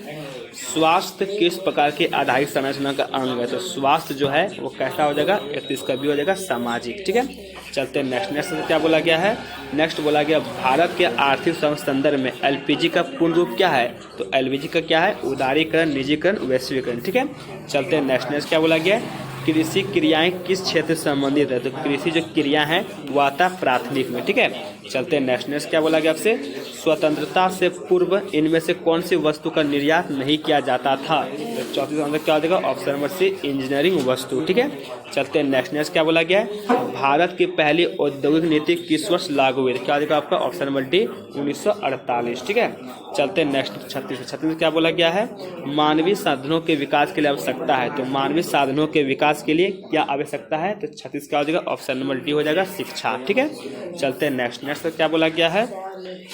स्वास्थ्य किस प्रकार की आधारित संरचना का अंग है। तो स्वास्थ्य जो है वो कैसा हो जाएगा, 31 का भी हो जाएगा सामाजिक, ठीक है। चलते हैं नेक्स्ट। नेक्स्ट क्या बोला गया है, नेक्स्ट बोला गया भारत के आर्थिक संदर्भ में एलपीजी का पूर्ण रूप क्या है। तो एलपीजी का क्या है, उदारीकरण, निजीकरण, वैश्वीकरण, ठीक है। चलते हैं नेक्स्ट। नेक्स्ट क्या बोला गया, कृषि क्रियाएं किस क्षेत्र से संबंधित है। तो कृषि जो क्रिया है वो आता है प्राथमिक में, ठीक है। चलते हैं नेक्स्ट। नेक्स्ट क्या बोला गया आपसे, स्वतंत्रता से पूर्व इनमें से कौन सी वस्तु का निर्यात नहीं किया जाता था। तो 34 आंसर क्या हो जाएगा, ऑप्शन नंबर सी इंजीनियरिंग वस्तु, ठीक है। चलते हैं नेक्स्ट। नेक्स्ट क्या बोला गया है, भारत की पहली औद्योगिक नीति किस वर्ष लागू हुई। क्या हो जाएगा आपका, ऑप्शन नंबर डी 1948, ठीक है। चलते हैं नेक्स्ट। 36 क्या बोला गया है, मानवीय साधनों के विकास के लिए आवश्यकता है। तो मानवीय साधनों के विकास के लिए क्या आवश्यकता है। तो 36 क्या हो जाएगा, ऑप्शन नंबर डी हो जाएगा शिक्षा, ठीक है। चलते हैं नेक्स्ट। नेक्स्ट क्या बोला गया है,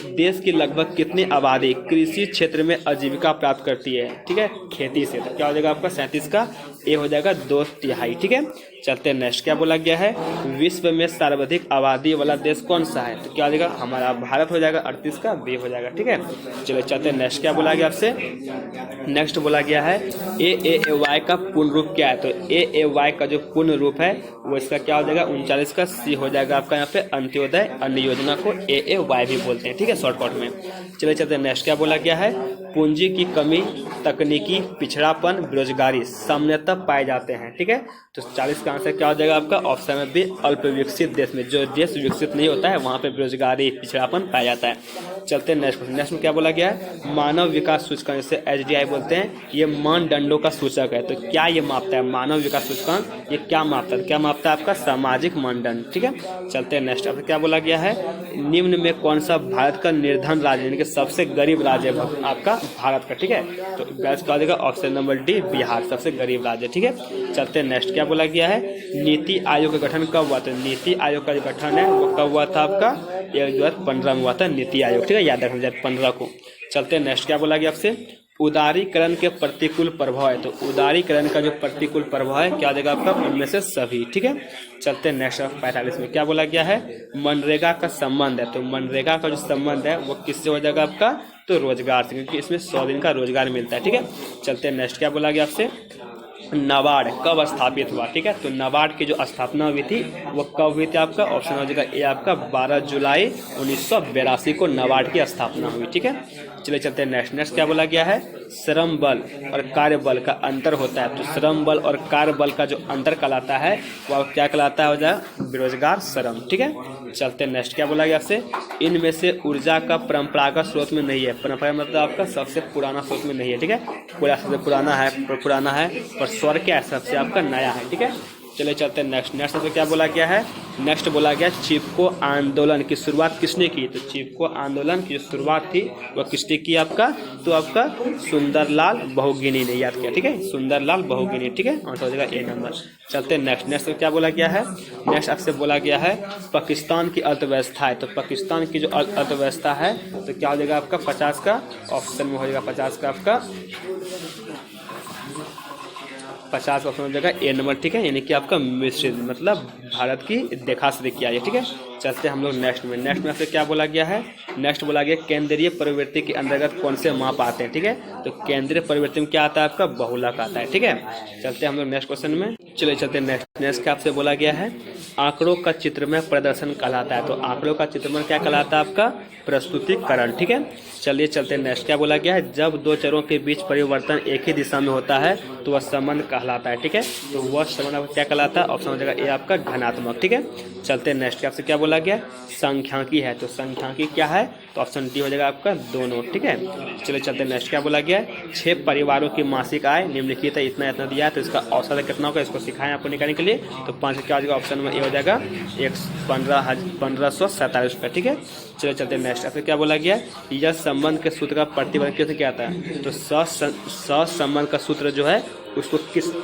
देश की लगभग कितनी आबादी कृषि क्षेत्र में आजीविका प्राप्त करती है, ठीक है, खेती से। तो क्या हो जाएगा आपका 37 का ए हो जाएगा 2/3, ठीक है। चलते हैं नेक्स्ट। क्या बोला गया है, विश्व में सर्वाधिक आबादी वाला देश कौन सा है। तो क्या हो जाएगा, हमारा भारत हो जाएगा, 38 का बी हो जाएगा, ठीक है। चलिए चलते हैं नेक्स्ट। क्या बोला गया आपसे, नेक्स्ट बोला गया है AAY का पूर्ण रूप क्या है। तो AAY का जो पूर्ण रूप है वो इसका क्या हो जाएगा, 39 का सी हो जाएगा आपका यहाँ पे अंत्योदय अन्न योजना को AAY भी बोलते हैं, ठीक है, शॉर्टकट में। चलिए चलते हैं नेक्स्ट। क्या बोला गया है, पूंजी की कमी, तकनीकी पिछड़ापन, बेरोजगारी सामान्यतः पाए जाते हैं, ठीक है। तो 40 का आंसर क्या हो जाएगा आपका, ऑप्शन में भी अल्प विकसित देश में, जो देश विकसित नहीं होता है वहाँ पे बेरोजगारी पिछड़ापन पाया जाता है। चलते हैं नेक्स्ट। नेक्स्ट में क्या बोला गया है, मानव विकास सूचकांक, जिसे HDI बोलते हैं, ये मानदंडों का सूचक है। तो क्या ये मापता है, मानव विकास सूचकांक ये क्या मापता है, क्या मापता है आपका सामाजिक मानदंड, ठीक है। चलते हैं नेक्स्ट। अब क्या बोला गया है, निम्न में कौन सा भारत का निर्धन राज्य यानी कि सबसे गरीब राज्य है आपका भारत का, ठीक है। तो गैस क्या हो जाएगा, ऑप्शन नंबर डी बिहार सबसे गरीब राज्य, ठीक है। चलते हैं नेक्स्ट। क्या बोला गया है, नीति आयोग का गठन कब हुआ था। नीति आयोग का जो गठन है वो कब हुआ था आपका, 2015 में हुआ था नीति आयोग, ठीक है, याद रखना 2015 को। चलते हैं नेक्स्ट। क्या बोला गया आपसे, उदारीकरण के प्रतिकूल प्रभाव है। तो उदारीकरण का जो प्रतिकूल प्रभाव है क्या हो जाएगा आपका, उनमें से सभी, ठीक है। चलते हैं नेक्स्ट। 45 में क्या बोला गया है, मनरेगा का संबंध है। तो मनरेगा का जो संबंध है वो किससे हो जाएगा आपका, तो रोजगार से, क्योंकि इसमें 100 दिन का रोजगार मिलता है, ठीक है। चलते हैं नेक्स्ट। क्या बोला गया आपसे, नाबार्ड कब स्थापित हुआ, ठीक है। तो नाबार्ड की जो स्थापना हुई थी वो कब हुई थी आपका, ऑप्शन हो जाएगा ए आपका 12 जुलाई 1982 को नाबार्ड की स्थापना हुई, ठीक है। चलिए चलते हैं नेक्स्ट। नेक्स्ट क्या बोला गया है, श्रम बल और कार्य बल का अंतर होता है, तो श्रम बल और कार्य बल का जो अंतर कहलाता है वह क्या कहलाता है, हो जाएगा बेरोजगार श्रम। ठीक है, चलते हैं नेक्स्ट। क्या बोला गया आपसे, इनमें से ऊर्जा का परंपरागत स्रोत में नहीं है। परंपरागत मतलब आपका सबसे पुराना स्रोत में नहीं है। ठीक है, पूरा सबसे पुराना है पर स्वर क्या है, सबसे आपका नया है। ठीक है, चलिए चलते हैं नेक्स्ट। नेक्स्ट तो क्या बोला गया है, नेक्स्ट बोला गया चिपको आंदोलन की शुरुआत किसने की। तो चिपको आंदोलन की जो शुरुआत थी वह किसने की आपका, तो आपका सुंदरलाल बहुगिनी ने याद किया। ठीक है, सुंदरलाल बहुगिनी। ठीक है, आंसर हो जाएगा ए नंबर। चलते हैं नेक्स्ट। नेक्स्ट तो क्या बोला गया है, नेक्स्ट आपसे बोला गया है पाकिस्तान की अर्थव्यवस्था है। तो पाकिस्तान की जो अर्थव्यवस्था है तो क्या हो जाएगा आपका 50 का ऑप्शन में हो जाएगा, 50 का आपका 50 ऑप्शन हो जाएगा ए नंबर। ठीक है, यानी कि आपका मिश्रित मतलब भारत की देखाश्री किया है। ठीक है, चलते हैं हम लोग नेक्स्ट में। नेक्स्ट में आपसे क्या बोला गया है, नेक्स्ट बोला गया केंद्रीय प्रवृत्ति के अंतर्गत कौन से माप आते हैं। ठीक है, तो केंद्रीय प्रवृत्ति में क्या आता है आपका बहुलक आता है। ठीक है, चलते हैं हम लोग नेक्स्ट क्वेश्चन में। चलिए चलते हैं नेक्स्ट। नेक्स्ट का आपसे बोला गया है आंकड़ों का चित्रमय प्रदर्शन कहलाता है। तो आंकड़ों का चित्रमय क्या कहलाता है आपका प्रस्तुतिकरण। ठीक है, चलिए चलते हैं नेक्स्ट। क्या बोला गया है, जब दो चरों के बीच परिवर्तन एक ही दिशा में होता है तो वह संबंध कहलाता है। ठीक है, तो वह संबंध क्या कहलाता है, ऑप्शन हो जाएगा ए आपका घनात्मक। ठीक है, चलते हैं नेक्स्ट। आपसे क्या बोला गया, संख्यांकी है। तो संख्यांकी क्या है, तो ऑप्शन डी हो जाएगा आपका दोनों। ठीक है, चलिए चलते हैं नेक्स्ट। क्या बोला गया है 6 परिवारों की मासिक आय निम्नलिखित है, इतना इतना दिया है, तो इसका औसत कितना होगा, इसको सिखाएं आपको निकालने के लिए। तो 5 क्या हो जाएगा, ऑप्शन में ए हो जाएगा 1547 रुपये। ठीक है, चलिए चलते हैं नेक्स्ट। आपसे क्या बोला गया, यह संबंध के सूत्र का प्रतिबंध कैसे क्या आता है। तो सहसंबंध का सूत्र जो है उसको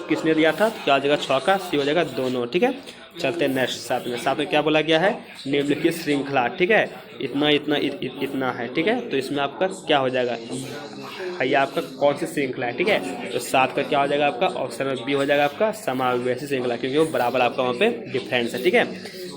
किसने दिया था, तो क्या हो जाएगा 6 का सी हो जाएगा दोनों। ठीक है, चलते हैं नेक्स्ट। साथ में क्या बोला गया है, निम्नलिखित श्रृंखला। ठीक है, इतना इतना इतना है। ठीक है, तो इसमें आपका क्या हो जाएगा, ये आपका कौन सी श्रृंखला है। ठीक है, तो 7 का क्या हो जाएगा आपका ऑप्शन में बी हो जाएगा आपका समावेशी श्रृंखला, क्योंकि वो बराबर आपका वहाँ पे डिफरेंस है। ठीक है,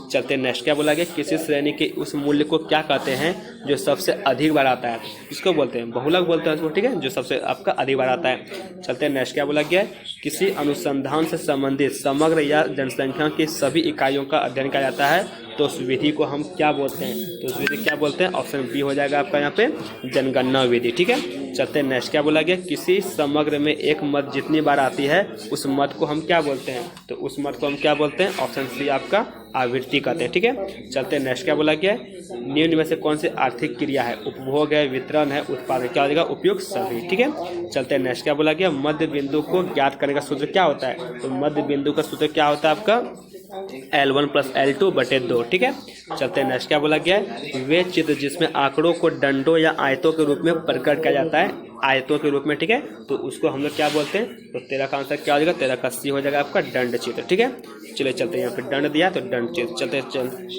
चलते हैं नेक्स्ट। क्या बोला गया, किसी श्रेणी के उस मूल्य को क्या कहते हैं जो सबसे अधिक बार आता है, इसको बोलते हैं बहुलक बोलते हैं उसको। ठीक है, जो सबसे आपका अधिक बार आता है। चलते हैं नेक्स्ट। क्या बोला गया है, किसी अनुसंधान से संबंधित समग्र या जनसंख्या की सभी इकाइयों का अध्ययन किया जाता है तो उस विधि को हम क्या बोलते हैं, तो उस विधि क्या बोलते हैं, ऑप्शन बी हो जाएगा आपका यहाँ पे जनगणना विधि। ठीक है, चलते हैं नेक्स्ट। क्या बोला गया, किसी समग्र में एक मत जितनी बार आती है उस मत को हम क्या बोलते हैं, तो उस मत को हम क्या बोलते हैं, ऑप्शन सी आपका आवृत्ति कहते हैं। ठीक है, चलते हैं नेक्स्ट। क्या बोला गया, निम्न में से कौन सी आर्थिक क्रिया है, उपभोग है, वितरण है, उत्पादन, क्या हो जाएगा उपयुक्त सभी। ठीक है, चलते हैं नेक्स्ट। क्या बोला गया, मध्य बिंदु को ज्ञात करने का सूत्र क्या होता है, तो मध्य बिंदु का सूत्र क्या होता है आपका L1 + L2/2। ठीक है, चलते हैं नेक्स्ट। क्या बोला गया है, वे चित्र जिसमें आंकड़ों को डंडों या आयतों के रूप में प्रकट किया जाता है, आयतों के रूप में। ठीक है, तो उसको हम लोग क्या बोलते हैं, तो 13 का आंसर क्या हो जाएगा, 13 का सी हो जाएगा आपका दंड चित्र। ठीक है, चलिए चलते हैं, यहाँ पे दंड दिया तो दंड चित्र। चलते हैं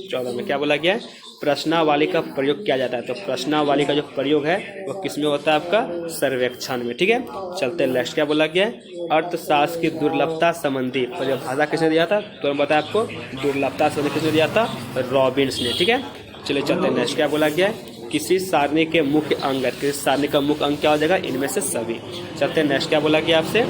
14 में। क्या बोला गया है, प्रश्नावली का प्रयोग किया जाता है। तो प्रश्नावली का जो प्रयोग है वो किस में होता है आपका सर्वेक्षण में। ठीक है, चलते हैं नेक्स्ट। क्या बोला गया है, अर्थशास्त्र की दुर्लभता संबंधी परिभाषा किसने दिया था, तो बताया आपको दुर्लभता संबंधी किसने दिया था, रॉबिन्स ने। ठीक है, चलिए चलते हैं नेक्स्ट। क्या बोला गया है, किसी सारणी के मुख्य अंग, किसी सारणी का मुख्य अंग क्या हो जाएगा, इनमें से सभी। चलते हैं नेक्स्ट। क्या बोला गया आपसे,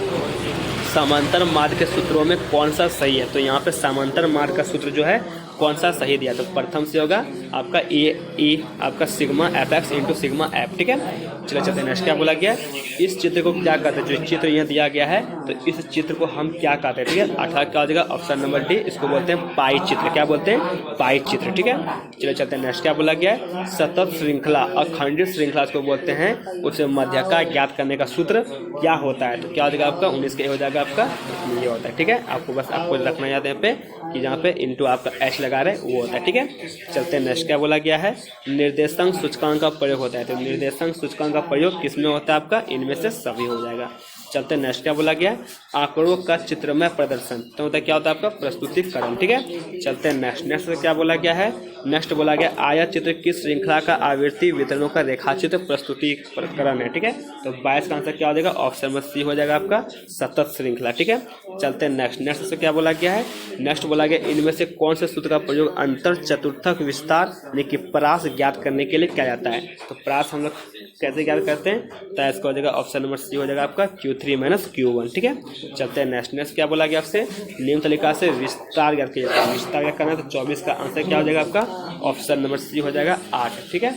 समांतर मार्ग के सूत्रों में कौन सा सही है, तो यहाँ पे समांतर मार्ग का सूत्र जो है कौन सा सही दिया, तो प्रथम से होगा आपका ए आपका sigma fx into sigma f। ठीक है, चलिए चलते हैं नेक्स्ट। क्या बोला गया, इस चित्र को क्या कहते हैं, जो चित्र यहाँ दिया गया है तो इस चित्र को हम क्या कहते हैं। ठीक है, 18 क्या हो जाएगा ऑप्शन नंबर डी, इसको बोलते हैं पाई चित्र। क्या बोलते हैं, पाई चित्र। ठीक है, चलिए चलते हैं नेक्स्ट। क्या बोला गया, सतत श्रृंखला अखंडित श्रृंखला को बोलते हैं, उसे मध्यका ज्ञात करने का सूत्र क्या होता है, तो क्या हो जाएगा आपका 19 का हो जाएगा आपका ये होता है। ठीक है, आपको बस आपको रखना याद है यहाँ पे कि जहाँ पे इंटू आपका एच लगा रहे वो होता है। ठीक है, चलते हैं नेक्स्ट। क्या बोला गया है, निर्देशांक सूचकांक का प्रयोग होता है। तो निर्देशांक सूचकांक का प्रयोग किसमें होता है आपका, इनमें से सभी हो जाएगा। चलते हैं नेक्स्ट। क्या बोला गया, आंकड़ों का चित्रमय प्रदर्शन, तो होता है क्या होता है आपका प्रस्तुतिकरण। ठीक है, चलते हैं नेक्स्ट। नेक्स्ट क्या बोला गया है, नेक्स्ट बोला गया आयत चित्र किस श्रृंखला का आवृत्ति वितरणों का रेखाचित्र प्रस्तुतिकरण है। ठीक है, तो 22 का आंसर क्या हो जाएगा, ऑप्शन में सी हो जाएगा आपका सतत श्रृंखला। ठीक है, चलते हैं नेक्स्ट। नेक्स्ट से क्या बोला गया है, नेक्स्ट बोला गया इनमें से कौन से सूत्र का प्रयोग अंतर चतुर्थक विस्तार यानी कि प्रास ज्ञात करने के लिए किया जाता है। तो प्रास हम लोग कैसे ज्ञात करते हैं, तो इसका हो जाएगा ऑप्शन नंबर सी हो जाएगा आपका Q3 - Q1। ठीक है, चलते हैं नेक्स्ट। नेक्स्ट क्या बोला गया आपसे, निम्न तालिका से विस्तार ज्ञात किया जाता है। विस्तार ज्ञात करना है तो 24 का आंसर क्या हो जाएगा आपका ऑप्शन नंबर सी हो जाएगा 8। ठीक है,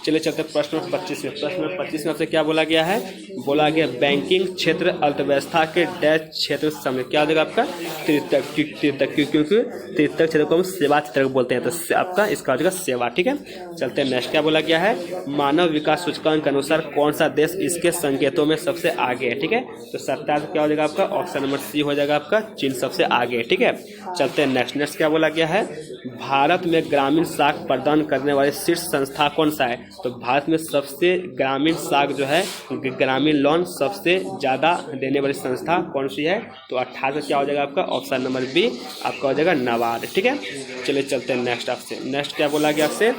चलिए चलते प्रश्न 25 में। प्रश्न 25 में आपसे क्या बोला गया है? बोला गया बैंकिंग क्षेत्र अर्थव्यवस्था के डैश क्षेत्र समय क्या हो जाएगा आपका? तृतीयक। क्योंकि तृतीयक क्षेत्र को हम सेवा क्षेत्र बोलते हैं, तो आपका इसका हो जाएगा सेवा। ठीक है, चलते हैं नेक्स्ट। क्या बोला गया है? मानव विकास सूचकांक के अनुसार कौन सा देश इसके संकेतों में सबसे आगे है? ठीक है, तो 27 क्या हो जाएगा आपका? ऑप्शन नंबर सी हो जाएगा आपका, चीन सबसे आगे है। ठीक है, चलते हैं नेक्स्ट। क्या बोला गया है? भारत में ग्रामीण साख प्रदान करने वाली शीर्ष संस्था कौन सा है? तो भारत में सबसे ग्रामीण साख जो है, ग्रामीण लोन सबसे ज़्यादा देने वाली संस्था कौन सी है? तो 28 क्या हो जाएगा आपका? ऑप्शन नंबर बी आपका हो जाएगा नाबार्ड। ठीक है, चलिए चलते हैं नेक्स्ट आपसे। नेक्स्ट क्या बोला गया आपसे?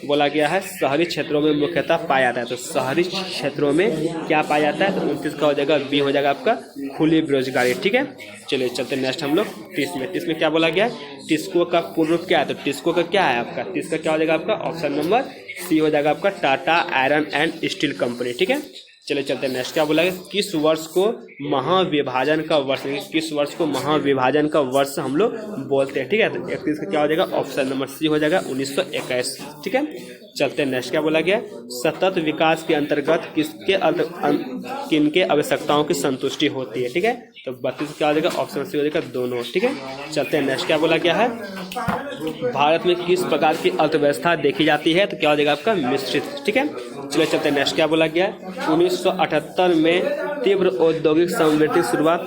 बोला गया है शहरी क्षेत्रों में मुख्यतः पाया जाता है, तो शहरी क्षेत्रों में क्या पाया जाता है? तो 29 का हो जाएगा बी हो जाएगा आपका खुली बेरोजगारी। ठीक है, चलिए चलते नेक्स्ट हम लोग 30 में क्या बोला गया है? टिस्को का पूर्ण रूप क्या है? तो टिस्को का क्या है आपका? टिस्को का क्या हो जाएगा आपका? ऑप्शन नंबर सी हो जाएगा आपका Tata iron and steel company. ठीक है, चलिए चलते हैं नेक्स्ट। क्या बोला गया? किस वर्ष को महाविभाजन का वर्ष, किस वर्ष को महाविभाजन का वर्ष हम लोग बोलते हैं? ठीक है, तो 31 का क्या हो जाएगा? ऑप्शन नंबर सी हो जाएगा 1921। ठीक है, चलते हैं नेक्स्ट। क्या बोला गया? सतत विकास के अंतर्गत किनके आवश्यकताओं की संतुष्टि होती है? ठीक है, तो 32 क्या हो जाएगा? ऑप्शन सी हो जाएगा दोनों। ठीक है, चलते हैं नेक्स्ट। क्या बोला गया है? भारत में किस प्रकार की अर्थव्यवस्था देखी जाती है? तो क्या हो जाएगा आपका? मिश्रित। ठीक है, चलिए चलते हैं नेक्स्ट। क्या बोला गया? 1978 में तीव्र औद्योगिक समृद्धि की शुरुआत,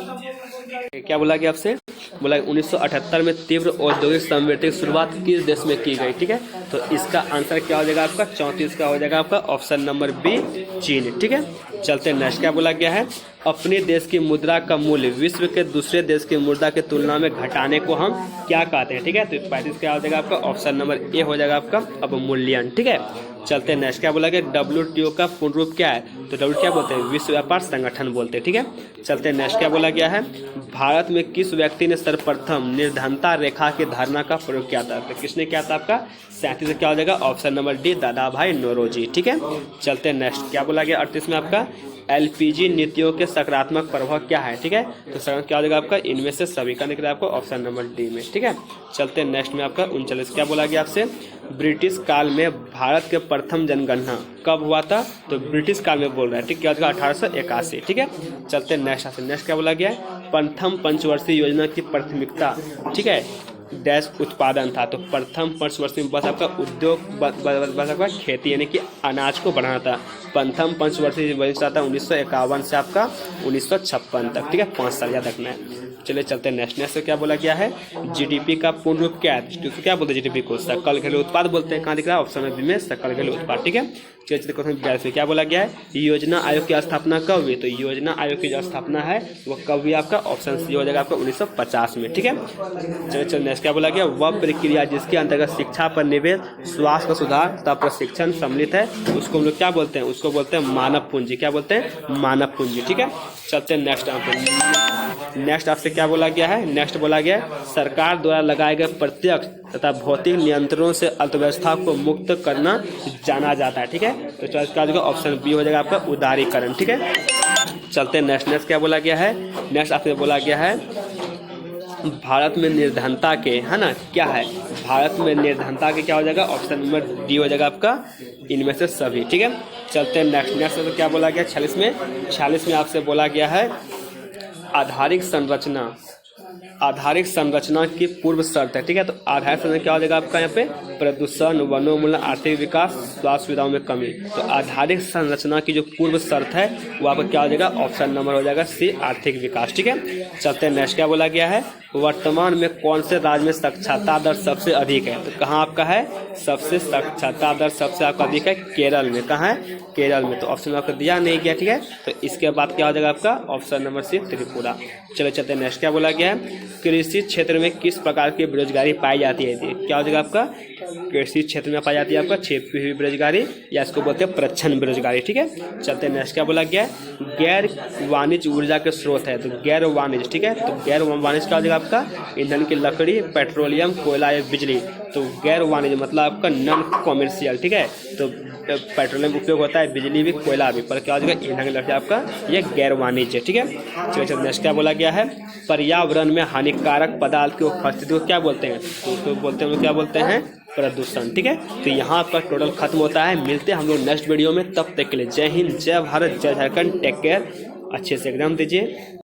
क्या बोला गया आपसे? बोला 1978 में तीव्र औद्योगिक समृद्धि की शुरुआत किस देश में की गई? ठीक है, तो इसका आंसर क्या हो जाएगा आपका? 34 का हो जाएगा आपका ऑप्शन नंबर बी चीन। ठीक है, चलते हैं नेक्स्ट। क्या बोला गया है? अपने देश की मुद्रा का मूल्य विश्व के दूसरे देश की मुद्रा की तुलना में घटाने को हम क्या कहते हैं? ठीक है, तो 35 क्या हो जाएगा आपका? ऑप्शन नंबर ए हो जाएगा आपका अवमूल्यन। ठीक है, चलते हैं नेक्स्ट। क्या बोला गया? WTO का पूर्ण रूप क्या है? तो WTO क्या बोलते हैं? विश्व व्यापार संगठन बोलते हैं। ठीक है, चलते हैं नेक्स्ट। क्या बोला गया है? भारत में किस व्यक्ति ने सर्वप्रथम निर्धनता रेखा की धारणा का प्रयोग किया था? तो किसने किया था आपका? 37 क्या हो जाएगा? ऑप्शन नंबर डी दादा भाई नौरोजी। ठीक है, चलते हैं नेक्स्ट। क्या बोला गया? 38 में आपका LPG नीतियों के सकारात्मक प्रभाव क्या है? ठीक है, तो सकारात्मक क्या हो जाएगा आपका? इनमें से सभी का निकला आपको ऑप्शन नंबर डी में। ठीक है, चलते हैं नेक्स्ट में आपका 39। क्या बोला गया आपसे? ब्रिटिश काल में भारत के प्रथम जनगणना कब हुआ था? तो ब्रिटिश काल में बोल रहा है। ठीक, क्या हो जाएगा? 1881। ठीक है, चलते हैं नेक्स्ट। नेक्स्ट क्या बोला गया है? प्रथम पंचवर्षीय योजना की प्राथमिकता, ठीक है, डैश उत्पादन था। तो प्रथम पंचवर्षीय में बस आपका उद्योग बस आपका खेती यानी कि अनाज को बढ़ाना था। प्रथम पंचवर्षीय योजना था 1951 से आपका 1956 तक। ठीक है, 5 साल याद रखना है। चलिए चलते हैं नेक्स्ट। नेक्स्ट क्या बोला गया है? GDP का पूर्ण रूप क्या है? तो क्या बोलते हैं GDP को? सकल घरेलू उत्पाद बोलते हैं। कहाँ दिख रहा है? ऑप्शन बी में सकल घरेलू उत्पाद। ठीक है, चलिए क्वेश्चन 42 में क्या बोला गया है? योजना आयोग की स्थापना कब हुई? तो योजना आयोग की जो स्थापना है वो कब हुई आपका? ऑप्शन सी हो जाएगा आपका 1950 में। ठीक है, चलिए नेक्स्ट क्या बोला गया? वह प्रक्रिया जिसके अंतर्गत शिक्षा पर निवेश, स्वास्थ्य का सुधार तथा प्रशिक्षण सम्मिलित है उसको हम लोग क्या बोलते हैं? उसको बोलते हैं मानव पूंजी। क्या बोलते हैं? मानव पूंजी। ठीक है, चलते हैं नेक्स्ट आपको। नेक्स्ट आपसे क्या बोला गया है? नेक्स्ट बोला गया सरकार द्वारा लगाए गए प्रत्यक्ष तथा भौतिक नियंत्रणों से अर्थव्यवस्था को मुक्त करना जाना जाता है। ठीक है, तो चॉइस का ऑप्शन बी हो जाएगा आपका उदारीकरण। ठीक है, चलते हैं नेक्स्ट। नेक्स्ट क्या बोला गया है? नेक्स्ट आपसे बोला गया है भारत में निर्धनता के, है ना, क्या है? भारत में निर्धनता के क्या हो जाएगा? ऑप्शन नंबर डी हो जाएगा आपका इनमें से सभी। ठीक है, चलते हैं नेक्स्ट। नेक्स्ट तो क्या बोला गया? 46 में आपसे बोला गया है आधारिक संरचना की पूर्व शर्त है। ठीक है, तो आधारिक संरचना क्या हो जाएगा आपका? यहाँ पे प्रदूषण, वनोन्मूलन, आर्थिक विकास, स्वास्थ्य सुविधाओं में कमी। तो आधारिक संरचना की जो पूर्व शर्त है वो आपका क्या हो जाएगा? ऑप्शन नंबर हो जाएगा सी आर्थिक विकास। ठीक है, चलते हैं नेक्स्ट। क्या बोला गया है? वर्तमान में कौन से राज्य में साक्षरता दर सबसे अधिक है? तो कहाँ आपका है? सबसे साक्षरता दर सबसे आपका अधिक है केरल में। कहाँ है? केरल में। तो ऑप्शन आपको दिया नहीं गया। ठीक है, तो इसके बाद क्या हो जाएगा आपका? Option number C Tripura. चलो चलते हैं नेक्स्ट। क्या बोला गया है? कृषि क्षेत्र में किस प्रकार की बेरोजगारी पाई जाती है? क्या हो जाएगा आपका? कृषि क्षेत्र में पाई जाती है आपका छिपी हुई बेरोजगारी, या इसको बोलते हैं प्रच्छन्न बेरोजगारी। ठीक है, चलते हैं नेक्स्ट। क्या बोला गया? गैर वाणिज्य ऊर्जा के स्रोत है, तो गैर वाणिज्य। ठीक है, तो गैर वाणिज्य क्या हो जाएगा आपका? ईंधन की लकड़ी, पेट्रोलियम, कोयला या बिजली। तो गैर वाणिज्य मतलब आपका नॉन कॉमर्शियल। ठीक है, तो पेट्रोलियम उपयोग होता है, बिजली भी, कोयला भी, पर क्या हो जाएगा ईंधन का लक्ष्य आपका ये गैर वाणिज्य। ठीक है, चलिए नेक्स्ट क्या बोला गया है, पर्यावरण में हानिकारक पदार्थ की उपस्थिति को क्या बोलते हैं, तो उसको बोलते हैं, हम लोग क्या बोलते हैं, प्रदूषण। ठीक है, तो यहाँ आपका टोटल खत्म होता है। मिलते हैं हम लोग नेक्स्ट वीडियो में, तब तक के लिए जय हिंद, जय भारत, जय झारखंड, टेक केयर, अच्छे से एग्जाम दीजिए।